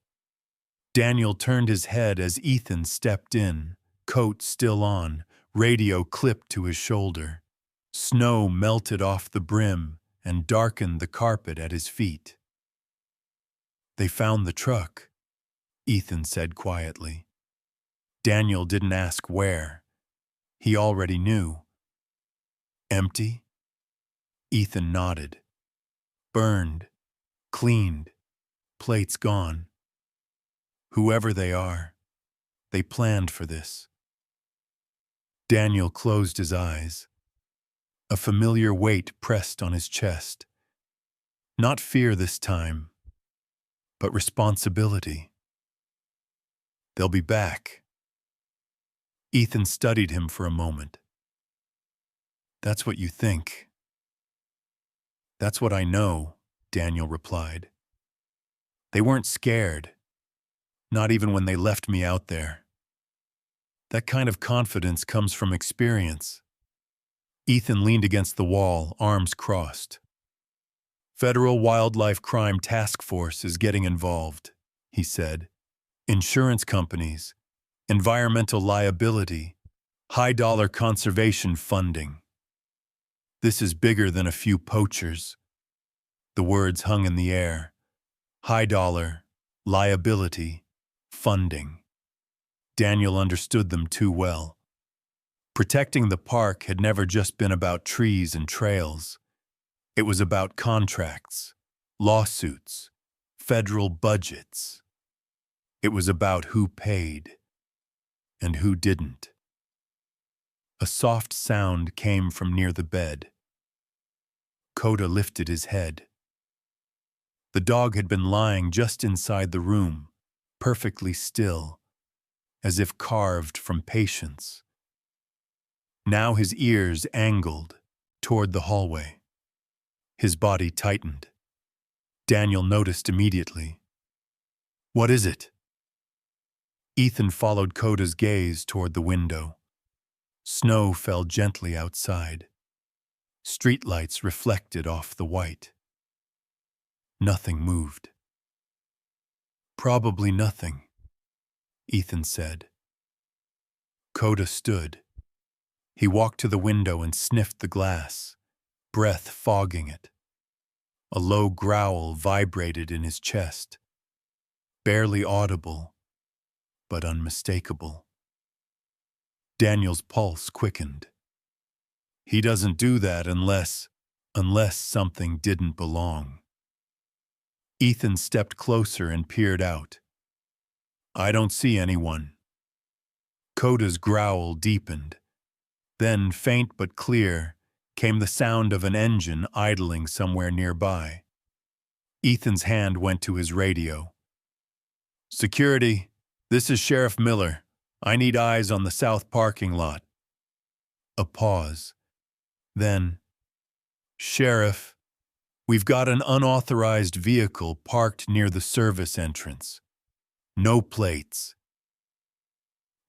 Speaker 1: Daniel turned his head as Ethan stepped in, coat still on, radio clipped to his shoulder. Snow melted off the brim and darkened the carpet at his feet. They found the truck, Ethan said quietly. Daniel didn't ask where. He already knew. Empty? Ethan nodded. Burned, cleaned, plates gone. Whoever they are, they planned for this. Daniel closed his eyes. A familiar weight pressed on his chest. Not fear this time, but responsibility. They'll be back. Ethan studied him for a moment. That's what you think. That's what I know, Daniel replied. They weren't scared, not even when they left me out there. That kind of confidence comes from experience. Ethan leaned against the wall, arms crossed. Federal Wildlife Crime Task Force is getting involved, he said. Insurance companies, environmental liability, high-dollar conservation funding. This is bigger than a few poachers. The words hung in the air. High dollar, liability, funding. Daniel understood them too well. Protecting the park had never just been about trees and trails. It was about contracts, lawsuits, federal budgets. It was about who paid and who didn't. A soft sound came from near the bed. Coda lifted his head. The dog had been lying just inside the room, perfectly still, as if carved from patience. Now his ears angled toward the hallway. His body tightened. Daniel noticed immediately. What is it? Ethan followed Coda's gaze toward the window. Snow fell gently outside. Streetlights reflected off the white. Nothing moved. Probably nothing, Ethan said. Coda stood. He walked to the window and sniffed the glass, breath fogging it. A low growl vibrated in his chest, barely audible, but unmistakable. Daniel's pulse quickened. He doesn't do that unless something didn't belong. Ethan stepped closer and peered out. I don't see anyone. Coda's growl deepened. Then, faint but clear, came the sound of an engine idling somewhere nearby. Ethan's hand went to his radio. Security, this is Sheriff Miller. I need eyes on the south parking lot. A pause. Then, Sheriff, we've got an unauthorized vehicle parked near the service entrance. No plates.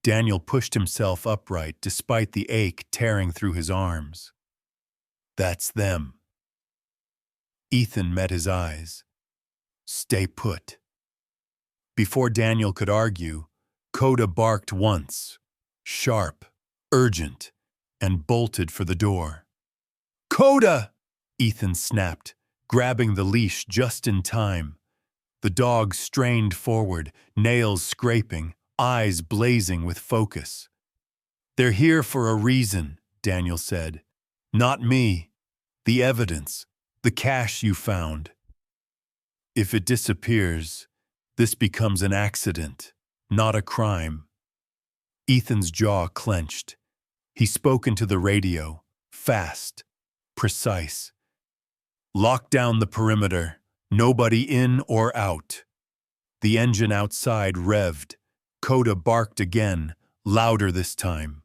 Speaker 1: Daniel pushed himself upright despite the ache tearing through his arms. That's them. Ethan met his eyes. Stay put. Before Daniel could argue, Coda barked once, sharp, urgent, and bolted for the door. Coda! Ethan snapped, grabbing the leash just in time. The dog strained forward, nails scraping, eyes blazing with focus. They're here for a reason, Daniel said. Not me. The evidence, the cash you found. If it disappears, this becomes an accident, not a crime. Ethan's jaw clenched. He spoke into the radio, fast, precise. Lock down the perimeter, nobody in or out. The engine outside revved. Coda barked again, louder this time,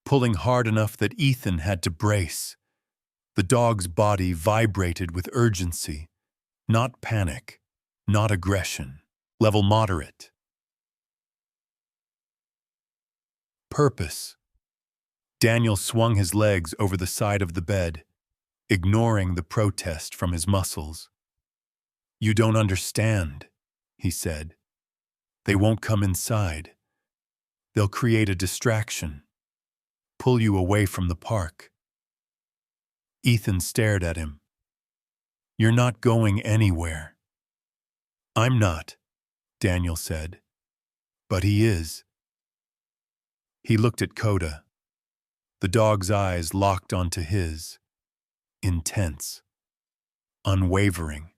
Speaker 1: pulling hard enough that Ethan had to brace. The dog's body vibrated with urgency, not panic, not aggression, level moderate. Purpose. Daniel swung his legs over the side of the bed, ignoring the protest from his muscles. You don't understand, he said. They won't come inside. They'll create a distraction, pull you away from the park. Ethan stared at him. You're not going anywhere. I'm not, Daniel said. But he is. He looked at Coda. The dog's eyes locked onto his. Intense. Unwavering.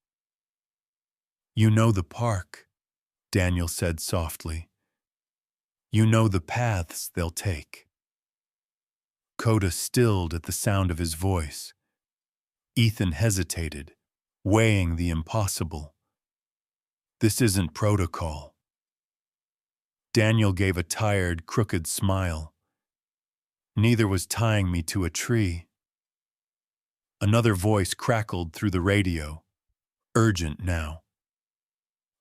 Speaker 1: You know the park, Daniel said softly. You know the paths they'll take. Coda stilled at the sound of his voice. Ethan hesitated, weighing the impossible. This isn't protocol. Daniel gave a tired, crooked smile. Neither was tying me to a tree. Another voice crackled through the radio, urgent now.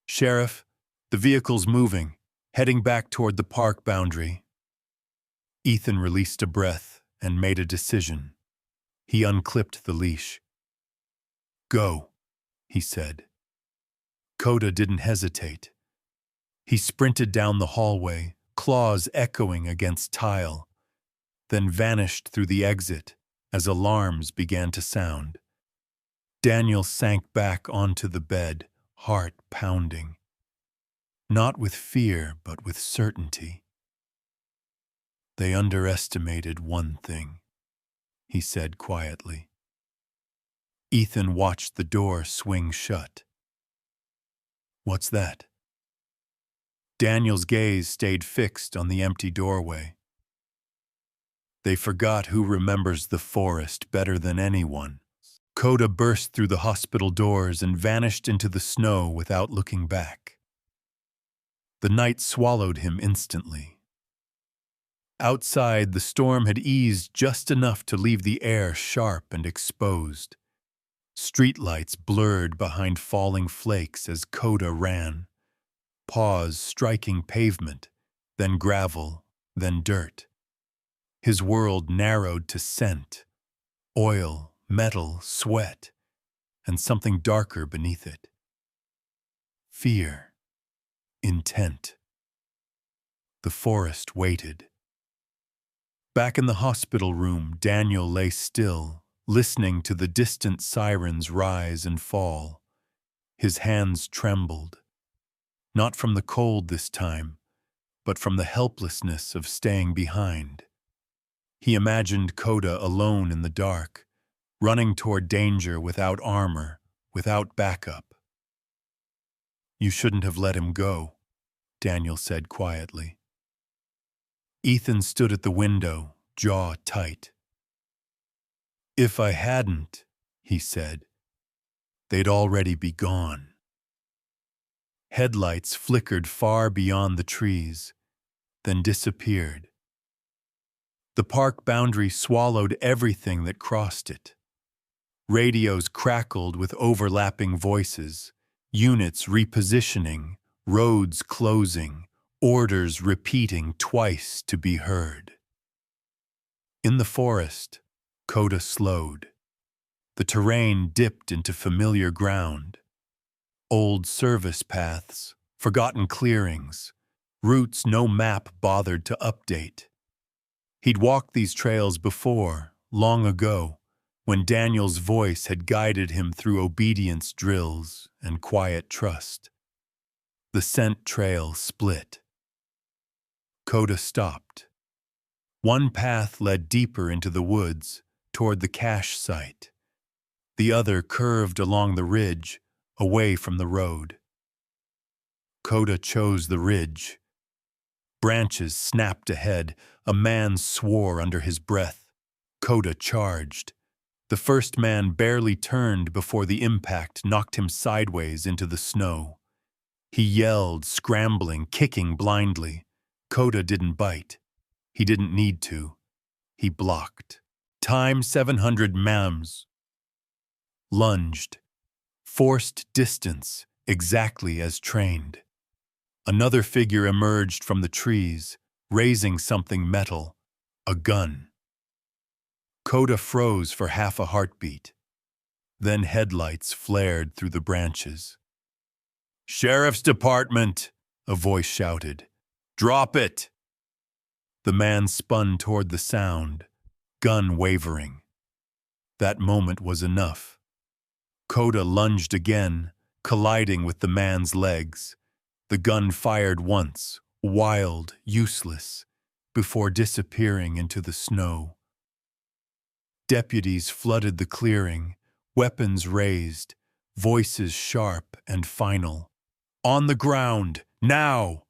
Speaker 1: Sheriff, the vehicle's moving, heading back toward the park boundary. Ethan released a breath and made a decision. He unclipped the leash. Go, he said. Coda didn't hesitate. He sprinted down the hallway, claws echoing against tile, then vanished through the exit as alarms began to sound. Daniel sank back onto the bed, heart pounding. Not with fear, but with certainty. They underestimated one thing, he said quietly. Ethan watched the door swing shut. What's that? Daniel's gaze stayed fixed on the empty doorway. They forgot who remembers the forest better than anyone. Coda burst through the hospital doors and vanished into the snow without looking back. The night swallowed him instantly. Outside, the storm had eased just enough to leave the air sharp and exposed. Streetlights blurred behind falling flakes as Coda ran. Paws striking pavement, then gravel, then dirt. His world narrowed to scent, oil, metal, sweat, and something darker beneath it. Fear. Intent. The forest waited. Back in the hospital room, Daniel lay still, listening to the distant sirens rise and fall. His hands trembled, not from the cold this time, but from the helplessness of staying behind. He imagined Coda alone in the dark, running toward danger without armor, without backup. "You shouldn't have let him go," Daniel said quietly. Ethan stood at the window, jaw tight. "If I hadn't," he said, "they'd already be gone." Headlights flickered far beyond the trees, then disappeared. The park boundary swallowed everything that crossed it. Radios crackled with overlapping voices, units repositioning, roads closing, orders repeating twice to be heard. In the forest, Coda slowed. The terrain dipped into familiar ground. Old service paths, forgotten clearings, routes no map bothered to update. He'd walked these trails before, long ago, when Daniel's voice had guided him through obedience drills and quiet trust. The scent trail split. Coda stopped. One path led deeper into the woods, toward the cache site. The other curved along the ridge, away from the road. Coda chose the ridge. Branches snapped ahead. A man swore under his breath. Coda charged. The first man barely turned before the impact knocked him sideways into the snow. He yelled, scrambling, kicking blindly. Coda didn't bite. He didn't need to. He blocked. Time 700 mams. Lunged. Forced distance, exactly as trained. Another figure emerged from the trees, raising something metal. A gun. Coda froze for half a heartbeat. Then headlights flared through the branches. "Sheriff's Department!" a voice shouted. "Drop it!" The man spun toward the sound, gun wavering. That moment was enough. Coda lunged again, colliding with the man's legs. The gun fired once, wild, useless, before disappearing into the snow. Deputies flooded the clearing, weapons raised, voices sharp and final. "On the ground, now!"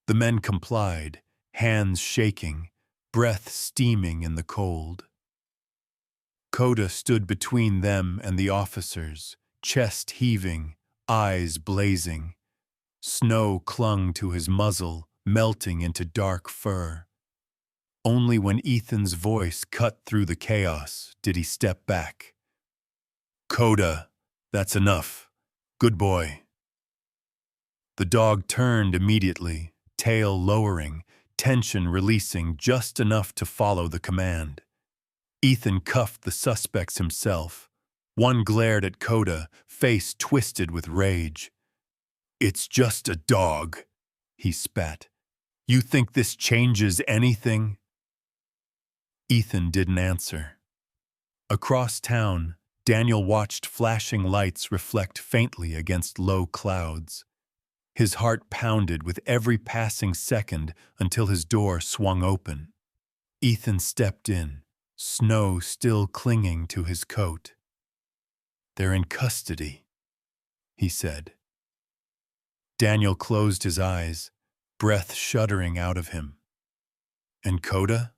Speaker 1: The men complied, hands shaking, breath steaming in the cold. Coda stood between them and the officers, chest heaving, eyes blazing. Snow clung to his muzzle, melting into dark fur. Only when Ethan's voice cut through the chaos did he step back. "Coda, that's enough. Good boy." The dog turned immediately, tail lowering, tension releasing just enough to follow the command. Ethan cuffed the suspects himself. One glared at Coda, face twisted with rage. "It's just a dog," he spat. "You think this changes anything?" Ethan didn't answer. Across town, Daniel watched flashing lights reflect faintly against low clouds. His heart pounded with every passing second until his door swung open. Ethan stepped in, snow still clinging to his coat. "They're in custody," he said. Daniel closed his eyes, breath shuddering out of him. "And Coda?"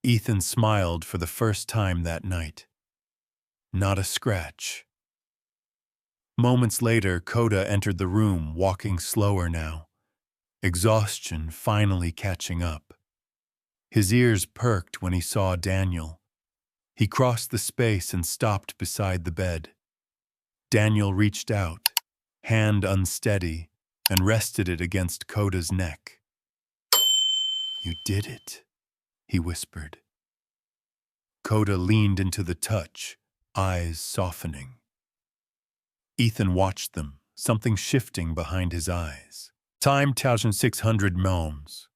Speaker 1: Ethan smiled for the first time that night. "Not a scratch." Moments later, Coda entered the room, walking slower now, exhaustion finally catching up. His ears perked when he saw Daniel. He crossed the space and stopped beside the bed. Daniel reached out, hand unsteady, and rested it against Coda's neck. "You did it," he whispered. Coda leaned into the touch, eyes softening. Ethan watched them, something shifting behind his eyes. Time 1600 melms.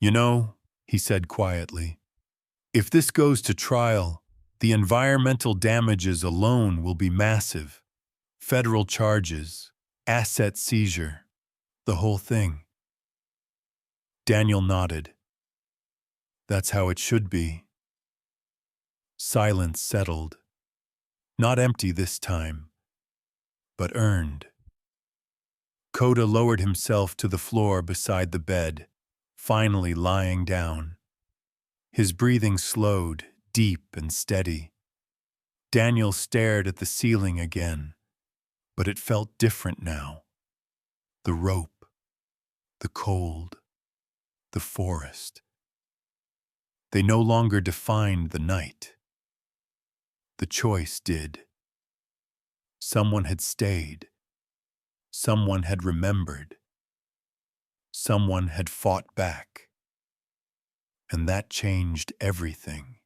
Speaker 1: You know, he said quietly, if this goes to trial, the environmental damages alone will be massive. Federal charges, asset seizure, the whole thing. Daniel nodded. That's how it should be. Silence settled. Not empty this time, but earned. Coda lowered himself to the floor beside the bed, finally lying down. His breathing slowed, deep and steady. Daniel stared at the ceiling again, but it felt different now. The rope, the cold, the forest. They no longer defined the night. The choice did. Someone had stayed. Someone had remembered. Someone had fought back. And that changed everything.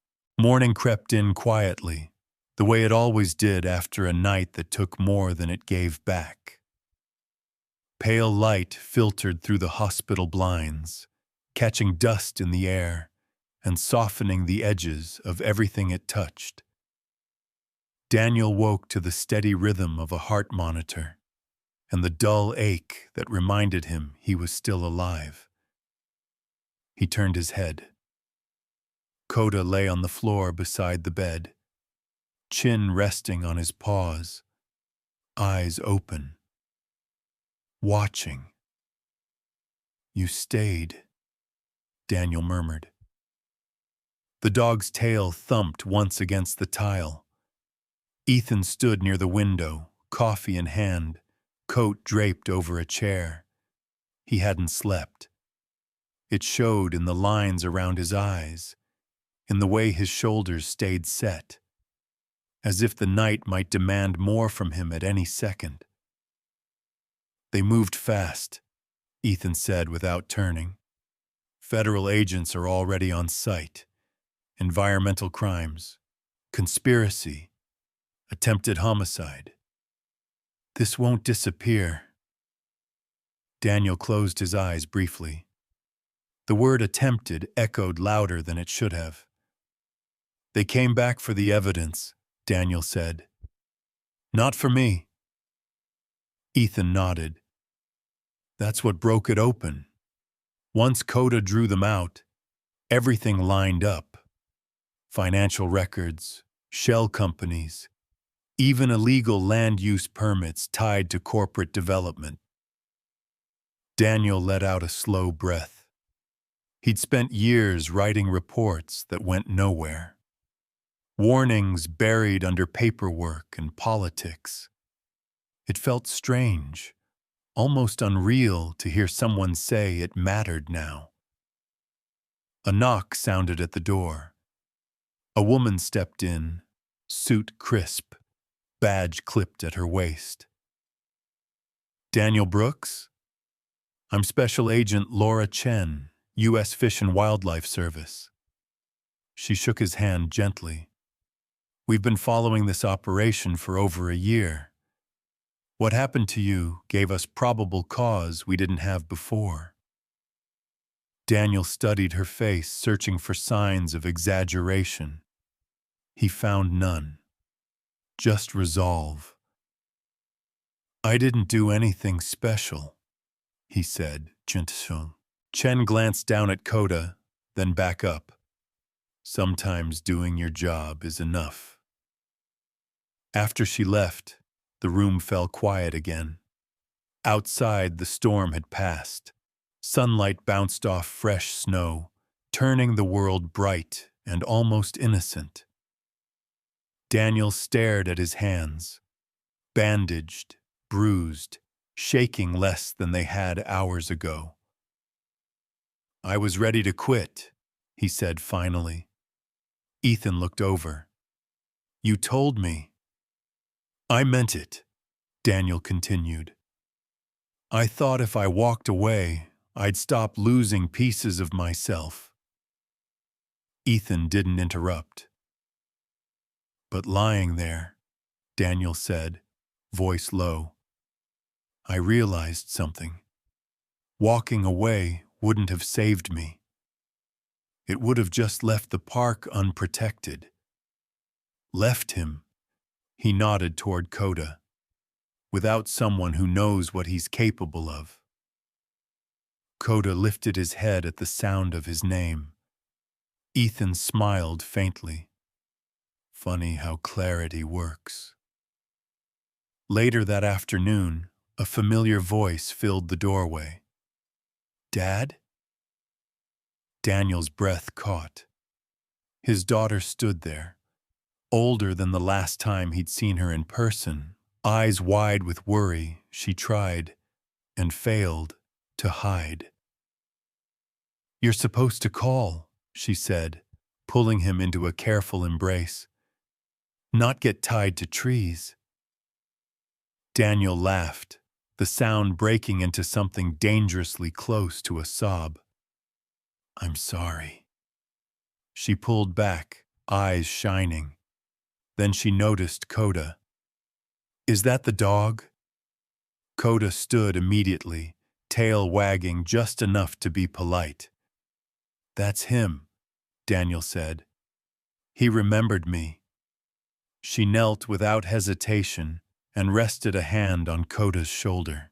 Speaker 1: Morning crept in quietly, the way it always did after a night that took more than it gave back. Pale light filtered through the hospital blinds, catching dust in the air and softening the edges of everything it touched. Daniel woke to the steady rhythm of a heart monitor and the dull ache that reminded him he was still alive. He turned his head. Coda lay on the floor beside the bed, chin resting on his paws, eyes open, watching. You stayed, Daniel murmured. The dog's tail thumped once against the tile. Ethan stood near the window, coffee in hand, coat draped over a chair. He hadn't slept. It showed in the lines around his eyes, in the way his shoulders stayed set, as if the night might demand more from him at any second. They moved fast, Ethan said without turning. Federal agents are already on site. Environmental crimes, conspiracy, attempted homicide. This won't disappear. Daniel closed his eyes briefly. The word attempted echoed louder than it should have. They came back for the evidence, Daniel said. Not for me. Ethan nodded. That's what broke it open. Once Coda drew them out, everything lined up. Financial records, shell companies, even illegal land use permits tied to corporate development. Daniel let out a slow breath. He'd spent years writing reports that went nowhere. Warnings buried under paperwork and politics. It felt strange, almost unreal to hear someone say it mattered now. A knock sounded at the door. A woman stepped in, suit crisp, badge clipped at her waist. Daniel Brooks? I'm Special Agent Laura Chen, U.S. Fish and Wildlife Service. She shook his hand gently. We've been following this operation for over a year. What happened to you gave us probable cause we didn't have before. Daniel studied her face, searching for signs of exaggeration. He found none. Just resolve. I didn't do anything special, he said, gently. Chen glanced down at Coda, then back up. Sometimes doing your job is enough. After she left, the room fell quiet again. Outside, the storm had passed. Sunlight bounced off fresh snow, turning the world bright and almost innocent. Daniel stared at his hands, bandaged, bruised, shaking less than they had hours ago. I was ready to quit, he said finally. Ethan looked over. You told me. I meant it, Daniel continued. I thought if I walked away, I'd stop losing pieces of myself. Ethan didn't interrupt. But lying there, Daniel said, voice low, I realized something. Walking away wouldn't have saved me. It would have just left the park unprotected. Left him, he nodded toward Coda, without someone who knows what he's capable of. Coda lifted his head at the sound of his name. Ethan smiled faintly. Funny how clarity works. Later that afternoon, a familiar voice filled the doorway. Dad? Daniel's breath caught. His daughter stood there, older than the last time he'd seen her in person. Eyes wide with worry, she tried, and failed, to hide. You're supposed to call, she said, pulling him into a careful embrace. Not get tied to trees. Daniel laughed, the sound breaking into something dangerously close to a sob. I'm sorry. She pulled back, eyes shining. Then she noticed Coda. Is that the dog? Coda stood immediately, tail wagging just enough to be polite. That's him, Daniel said. He remembered me. She knelt without hesitation and rested a hand on Coda's shoulder.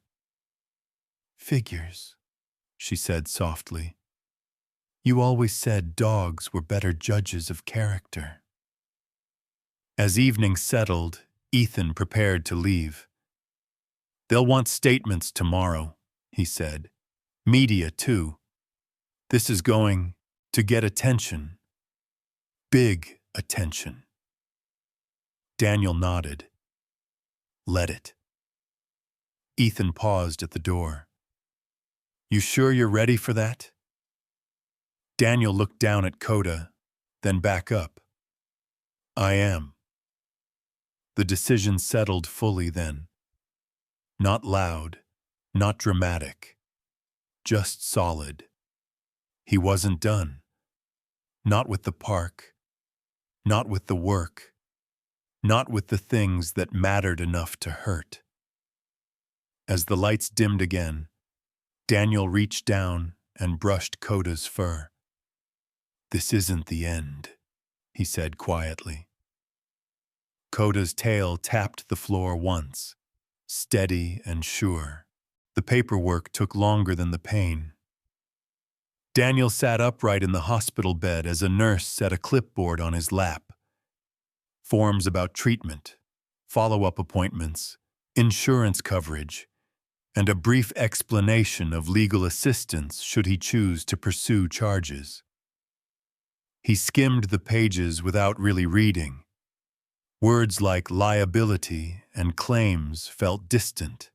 Speaker 1: Figures, she said softly. You always said dogs were better judges of character. As evening settled, Ethan prepared to leave. They'll want statements tomorrow, he said. Media, too. This is going to get attention. Big attention. Daniel nodded. Let it. Ethan paused at the door. You sure you're ready for that? Daniel looked down at Coda, then back up. I am. The decision settled fully then. Not loud, not dramatic, just solid. He wasn't done. Not with the park, not with the work, not with the things that mattered enough to hurt. As the lights dimmed again, Daniel reached down and brushed Coda's fur. This isn't the end, he said quietly. Coda's tail tapped the floor once, steady and sure. The paperwork took longer than the pain. Daniel sat upright in the hospital bed as a nurse set a clipboard on his lap. Forms about treatment, follow-up appointments, insurance coverage, and a brief explanation of legal assistance should he choose to pursue charges. He skimmed the pages without really reading. Words like liability and claims felt distant,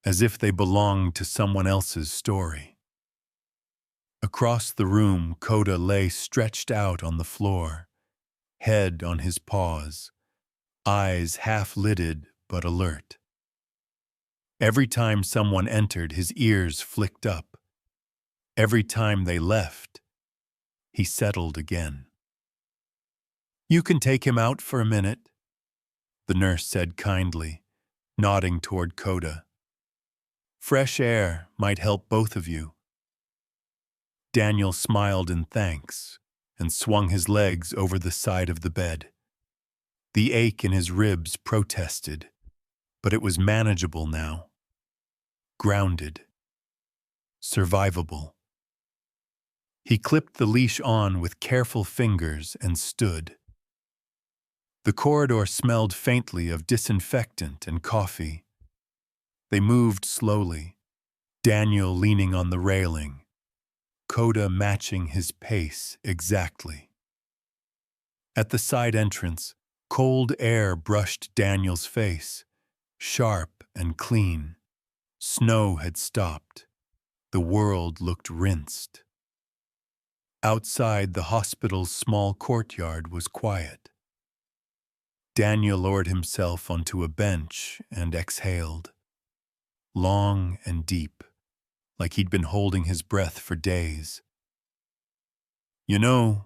Speaker 1: as if they belonged to someone else's story. Across the room, Coda lay stretched out on the floor, head on his paws, eyes half-lidded but alert. Every time someone entered, his ears flicked up. Every time they left, he settled again. You can take him out for a minute, the nurse said kindly, nodding toward Coda. Fresh air might help both of you. Daniel smiled in thanks and swung his legs over the side of the bed. The ache in his ribs protested, but it was manageable now. Grounded. Survivable. He clipped the leash on with careful fingers and stood. The corridor smelled faintly of disinfectant and coffee. They moved slowly, Daniel leaning on the railing, Coda matching his pace exactly. At the side entrance, cold air brushed Daniel's face, sharp and clean. Snow had stopped. The world looked rinsed. Outside the hospital's small courtyard was quiet. Daniel lowered himself onto a bench and exhaled. Long and deep, like he'd been holding his breath for days. You know,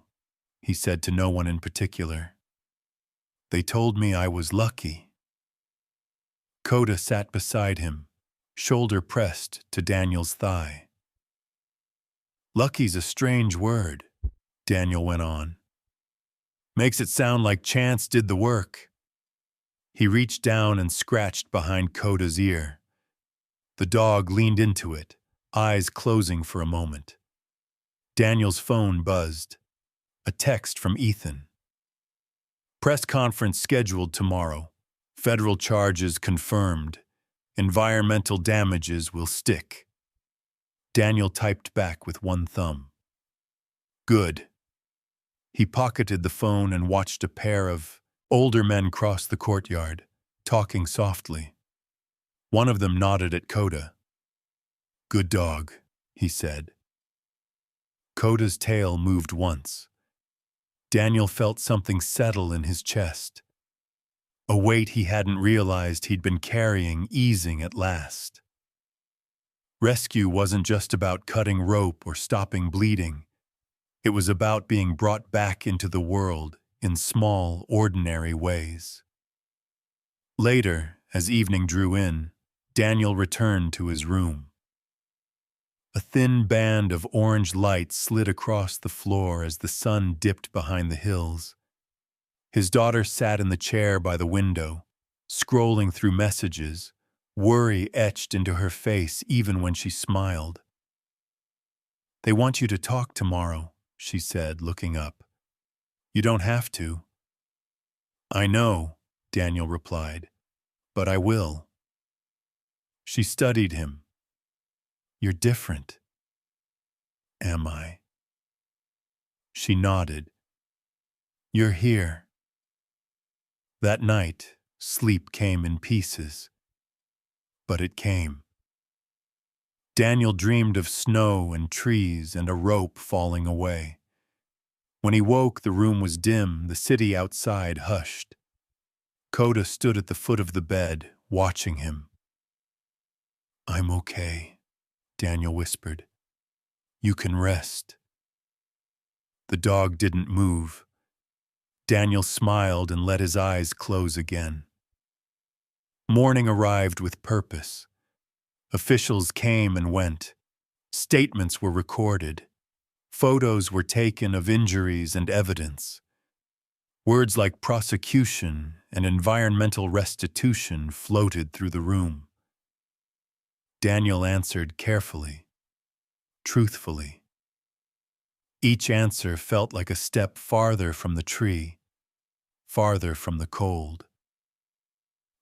Speaker 1: he said to no one in particular, They told me I was lucky. Coda sat beside him, shoulder pressed to Daniel's thigh. Lucky's a strange word, Daniel went on. Makes it sound like chance did the work. He reached down and scratched behind Coda's ear. The dog leaned into it, eyes closing for a moment. Daniel's phone buzzed. A text from Ethan. Press conference scheduled tomorrow. Federal charges confirmed. Environmental damages will stick. Daniel typed back with one thumb. Good. He pocketed the phone and watched a pair of older men cross the courtyard, talking softly. One of them nodded at Coda. Good dog, he said. Coda's tail moved once. Daniel felt something settle in his chest. A weight he hadn't realized he'd been carrying easing at last. Rescue wasn't just about cutting rope or stopping bleeding. It was about being brought back into the world in small, ordinary ways. Later, as evening drew in, Daniel returned to his room. A thin band of orange light slid across the floor as the sun dipped behind the hills. His daughter sat in the chair by the window, scrolling through messages, worry etched into her face even when she smiled. They want you to talk tomorrow, she said, looking up. You don't have to. I know, Daniel replied, but I will. She studied him. You're different. Am I? She nodded. You're here. That night, sleep came in pieces. But it came. Daniel dreamed of snow and trees and a rope falling away. When he woke, the room was dim, the city outside hushed. Coda stood at the foot of the bed, watching him. I'm okay, Daniel whispered. You can rest. The dog didn't move. Daniel smiled and let his eyes close again. Morning arrived with purpose. Officials came and went. Statements were recorded. Photos were taken of injuries and evidence. Words like prosecution and environmental restitution floated through the room. Daniel answered carefully, truthfully. Each answer felt like a step farther from the tree, farther from the cold.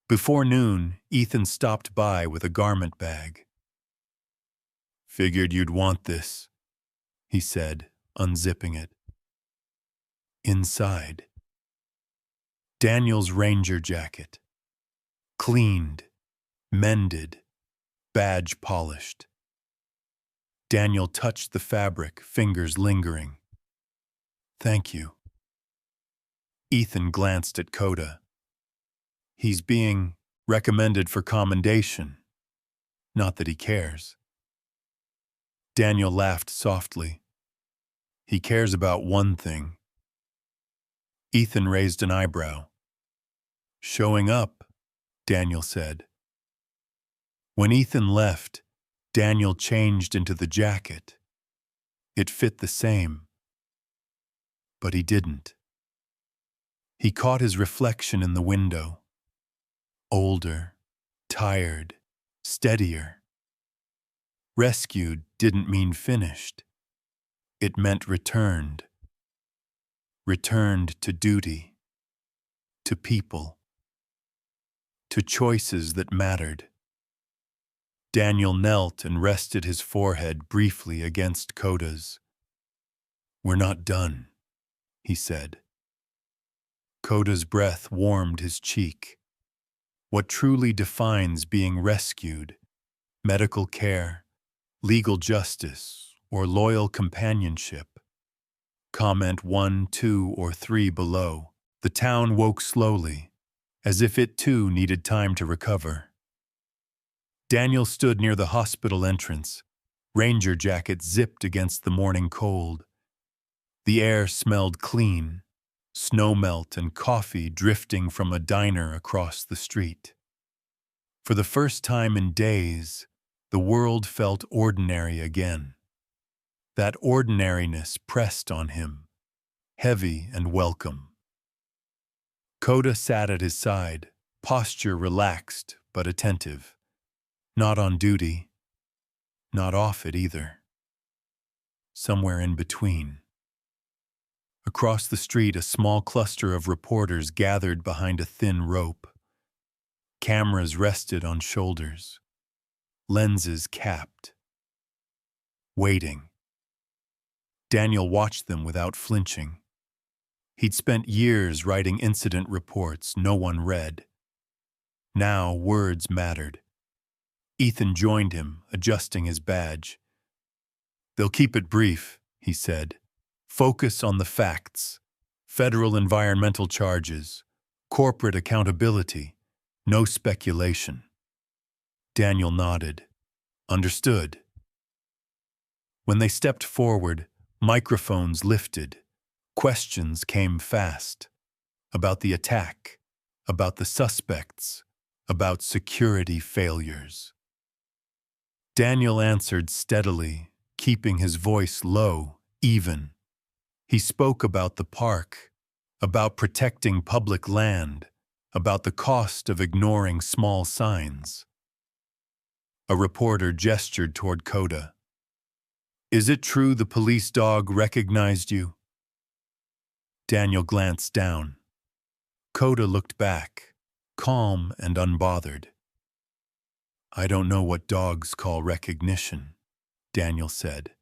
Speaker 1: Before noon, Ethan stopped by with a garment bag. Figured you'd want this, he said, unzipping it. Inside, Daniel's ranger jacket. Cleaned, mended, badge polished. Daniel touched the fabric, fingers lingering. Thank you. Ethan glanced at Coda. He's being recommended for commendation. Not that he cares. Daniel laughed softly. He cares about one thing. Ethan raised an eyebrow. Showing up, Daniel said. When Ethan left, Daniel changed into the jacket. It fit the same. But he didn't. He caught his reflection in the window. Older, tired, steadier. Rescued didn't mean finished. It meant returned. Returned to duty. To people. To choices that mattered. Daniel knelt and rested his forehead briefly against Coda's. We're not done, he said. Coda's breath warmed his cheek. What truly defines being rescued, medical care, legal justice, or loyal companionship? Comment 1, 2, or 3 below. The town woke slowly, as if it too needed time to recover. Daniel stood near the hospital entrance, ranger jacket zipped against the morning cold. The air smelled clean, snowmelt and coffee drifting from a diner across the street. For the first time in days, the world felt ordinary again. That ordinariness pressed on him, heavy and welcome. Coda sat at his side, posture relaxed but attentive. Not on duty, not off it either. Somewhere in between. Across the street, a small cluster of reporters gathered behind a thin rope. Cameras rested on shoulders, lenses capped. Waiting. Daniel watched them without flinching. He'd spent years writing incident reports no one read. Now words mattered. Ethan joined him, adjusting his badge. "They'll keep it brief," he said. "Focus on the facts. Federal environmental charges. Corporate accountability. No speculation." Daniel nodded. "Understood." When they stepped forward, microphones lifted. Questions came fast. About the attack. About the suspects. About security failures. Daniel answered steadily, keeping his voice low, even. He spoke about the park, about protecting public land, about the cost of ignoring small signs. A reporter gestured toward Coda. "Is it true the police dog recognized you?" Daniel glanced down. Coda looked back, calm and unbothered. "I don't know what dogs call recognition," Daniel said.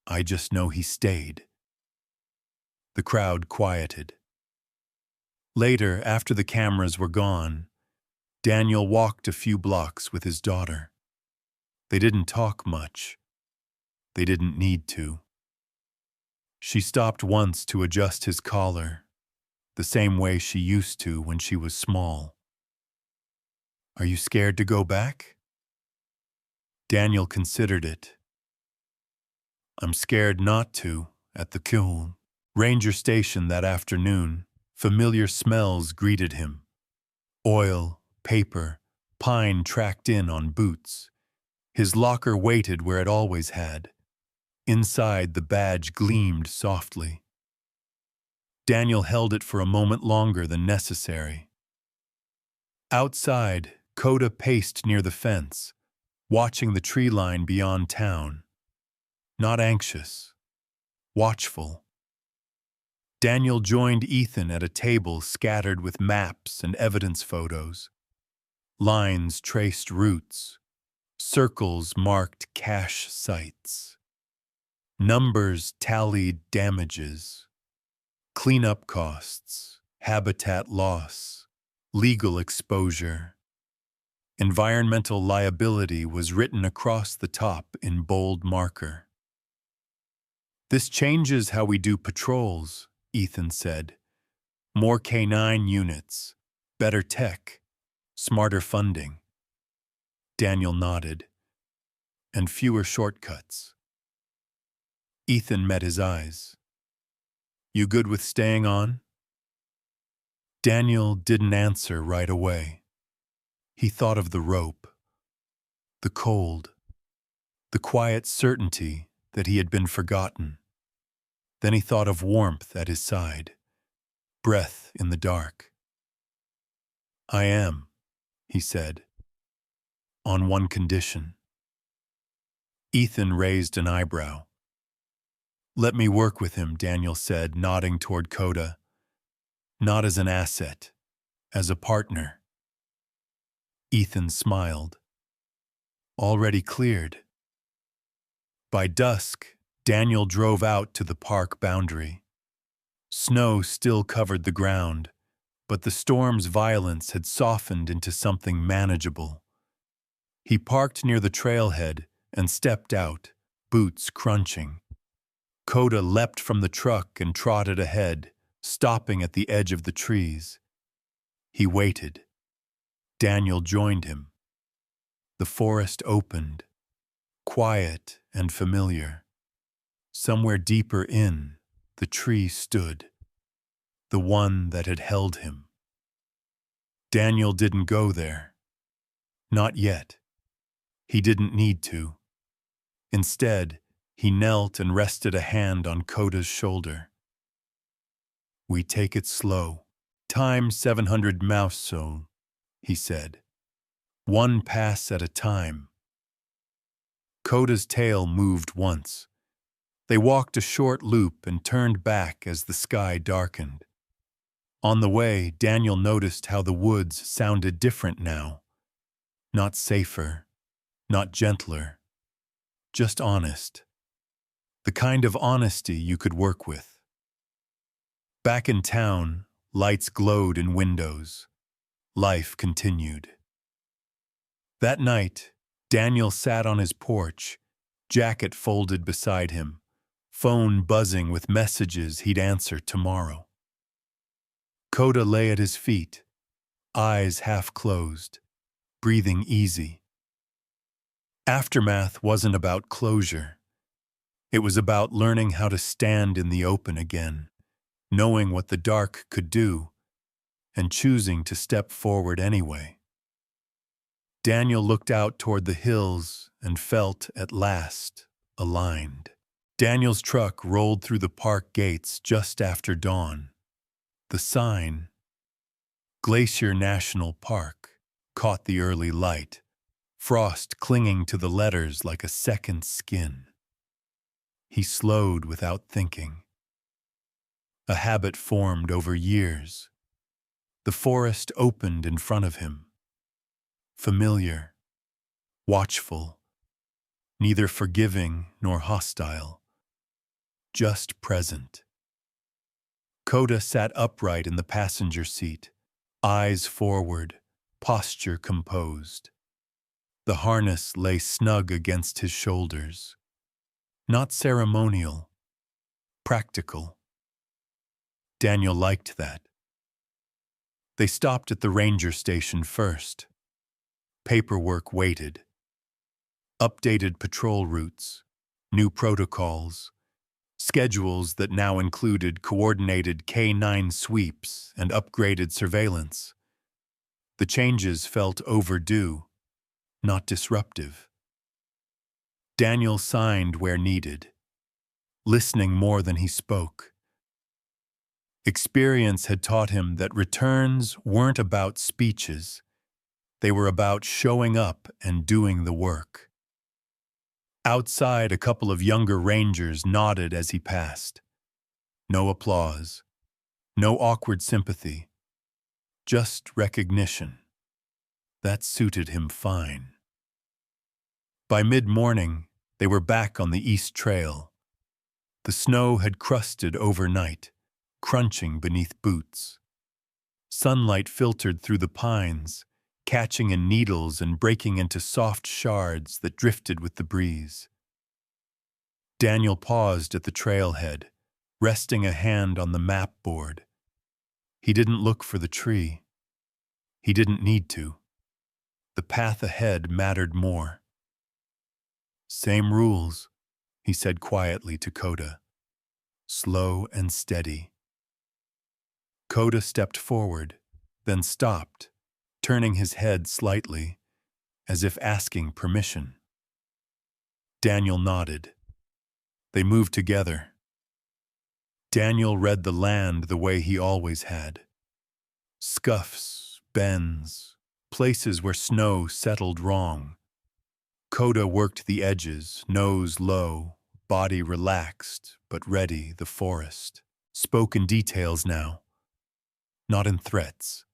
Speaker 1: "I just know he stayed." The crowd quieted. Later, after the cameras were gone, Daniel walked a few blocks with his daughter. They didn't talk much. They didn't need to. She stopped once to adjust his collar, the same way she used to when she was small. "Are you scared to go back?" Daniel considered it. "I'm scared not to." At the Kuhl Ranger Station that afternoon, familiar smells greeted him. Oil, paper, pine tracked in on boots. His locker waited where it always had. Inside, the badge gleamed softly. Daniel held it for a moment longer than necessary. Outside, Coda paced near the fence, watching the tree line beyond town. Not anxious, watchful. Daniel joined Ethan at a table scattered with maps and evidence photos. Lines traced routes. Circles marked cache sites. Numbers tallied damages. Cleanup costs, habitat loss, legal exposure. Environmental liability was written across the top in bold marker. "This changes how we do patrols," Ethan said. "More K9 units, better tech, smarter funding." Daniel nodded. "And fewer shortcuts." Ethan met his eyes. "You good with staying on?" Daniel didn't answer right away. He thought of the rope, the cold, the quiet certainty that he had been forgotten. Then he thought of warmth at his side, breath in the dark. "I am," he said, "on one condition." Ethan raised an eyebrow. "Let me work with him," Daniel said, nodding toward Coda. "Not as an asset, as a partner." Ethan smiled. "Already cleared." By dusk, Daniel drove out to the park boundary. Snow still covered the ground, but the storm's violence had softened into something manageable. He parked near the trailhead and stepped out, boots crunching. Coda leapt from the truck and trotted ahead, stopping at the edge of the trees. He waited. Daniel joined him. The forest opened, quiet and familiar. Somewhere deeper in, the tree stood. the one that had held him. Daniel didn't go there. Not yet. He didn't need to. Instead, he knelt and rested a hand on Coda's shoulder. "We take it slow. Time 700 mouse zone," he said. "One pass at a time." Coda's tail moved once. They walked a short loop and turned back as the sky darkened. On the way, Daniel noticed how the woods sounded different now. Not safer, not gentler, just honest. The kind of honesty you could work with. Back in town, lights glowed in windows. Life continued. That night, Daniel sat on his porch, jacket folded beside him, phone buzzing with messages he'd answer tomorrow. Coda lay at his feet, eyes half closed, breathing easy. Aftermath wasn't about closure. It was about learning how to stand in the open again, knowing what the dark could do, and choosing to step forward anyway. Daniel looked out toward the hills and felt, at last, aligned. Daniel's truck rolled through the park gates just after dawn. The sign, Glacier National Park, caught the early light, frost clinging to the letters like a second skin. He slowed without thinking. A habit formed over years. The forest opened in front of him. Familiar, watchful, neither forgiving nor hostile, just present. Coda sat upright in the passenger seat, eyes forward, posture composed. The harness lay snug against his shoulders. Not ceremonial, practical. Daniel liked that. They stopped at the ranger station first. Paperwork waited. Updated patrol routes, new protocols, schedules that now included coordinated K-9 sweeps and upgraded surveillance. The changes felt overdue, not disruptive. Daniel signed where needed, listening more than he spoke. Experience had taught him that returns weren't about speeches. They were about showing up and doing the work. Outside, a couple of younger rangers nodded as he passed. No applause, no awkward sympathy, just recognition. That suited him fine. By mid-morning, they were back on the East Trail. The snow had crusted overnight, crunching beneath boots. Sunlight filtered through the pines, catching in needles and breaking into soft shards that drifted with the breeze. Daniel paused at the trailhead, resting a hand on the map board. He didn't look for the tree. He didn't need to. The path ahead mattered more. "Same rules," he said quietly to Coda. "Slow and steady." Coda stepped forward, then stopped, turning his head slightly, as if asking permission. Daniel nodded. They moved together. Daniel read the land the way he always had. Scuffs, bends, places where snow settled wrong. Coda worked the edges, nose low, body relaxed, but ready, the forest. Spoke in details now, not in threats.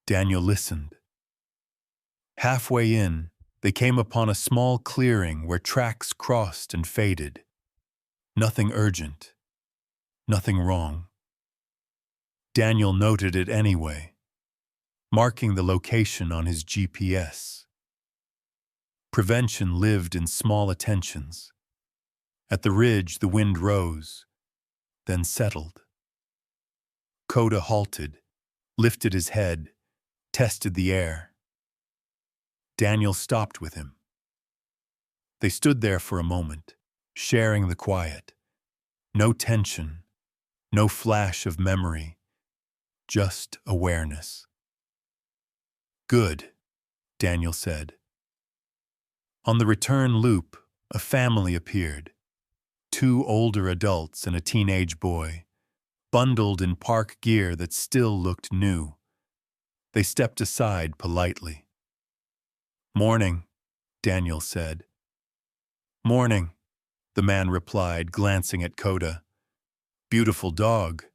Speaker 1: Daniel listened. Halfway in, they came upon a small clearing where tracks crossed and faded. Nothing urgent, nothing wrong. Daniel noted it anyway, marking the location on his GPS. Prevention lived in small attentions. At the ridge, the wind rose, then settled. Coda halted, lifted his head, tested the air. Daniel stopped with him. They stood there for a moment, sharing the quiet. No tension, No flash of memory, just awareness. "Good," Daniel said. On the return loop, a family appeared. 2 older adults and a teenage boy, bundled in park gear that still looked new. They stepped aside politely. "Morning," Daniel said. "Morning," the man replied, glancing at Coda. "Beautiful dog."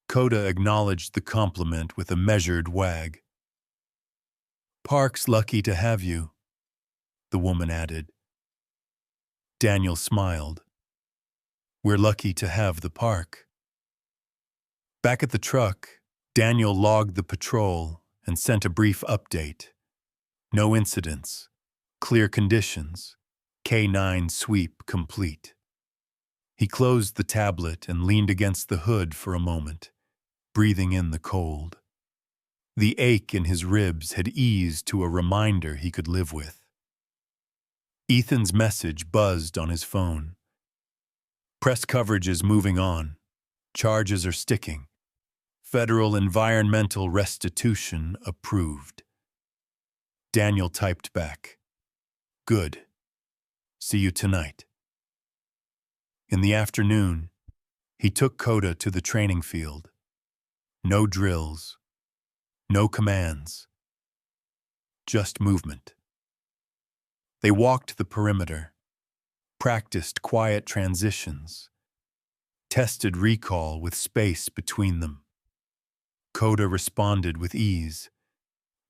Speaker 1: Coda acknowledged the compliment with a measured wag. "Park's lucky to have you," the woman added. Daniel smiled. "We're lucky to have the park." Back at the truck, Daniel logged the patrol and sent a brief update. No incidents, clear conditions, K9 sweep complete. He closed the tablet and leaned against the hood for a moment, breathing in the cold. The ache in his ribs had eased to a reminder he could live with. Ethan's message buzzed on his phone. "Press coverage is moving on. Charges are sticking. Federal environmental restitution approved." Daniel typed back, "Good. See you tonight." In the afternoon, he took Coda to the training field. No drills, no commands, just movement. They walked the perimeter, practiced quiet transitions, tested recall with space between them. Coda responded with ease,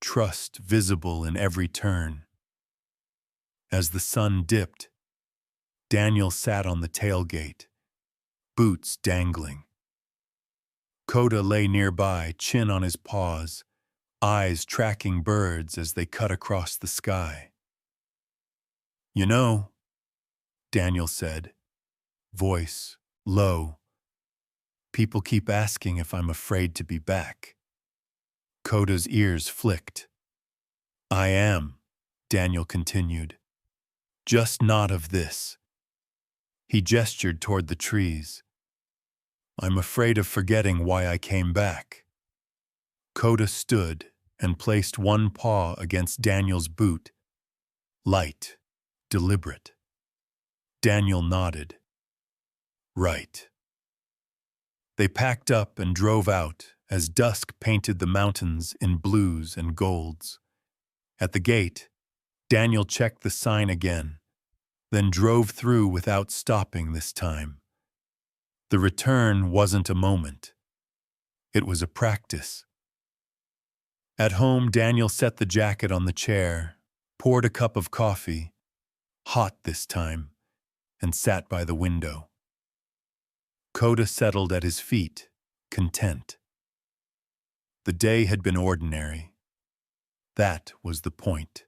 Speaker 1: trust visible in every turn. As the sun dipped, Daniel sat on the tailgate, boots dangling. Coda lay nearby, chin on his paws, eyes tracking birds as they cut across the sky. "You know," Daniel said, voice low, "people keep asking if I'm afraid to be back." Coda's ears flicked. "I am," Daniel continued. "Just not of this." He gestured toward the trees. "I'm afraid of forgetting why I came back." Coda stood and placed one paw against Daniel's boot. Light, deliberate. Daniel nodded. "Right." They packed up and drove out as dusk painted the mountains in blues and golds. At the gate, Daniel checked the sign again, then drove through without stopping this time. The return wasn't a moment. It was a practice. At home, Daniel set the jacket on the chair, poured a cup of coffee, hot this time, and sat by the window. Coda settled at his feet, content. The day had been ordinary. That was the point.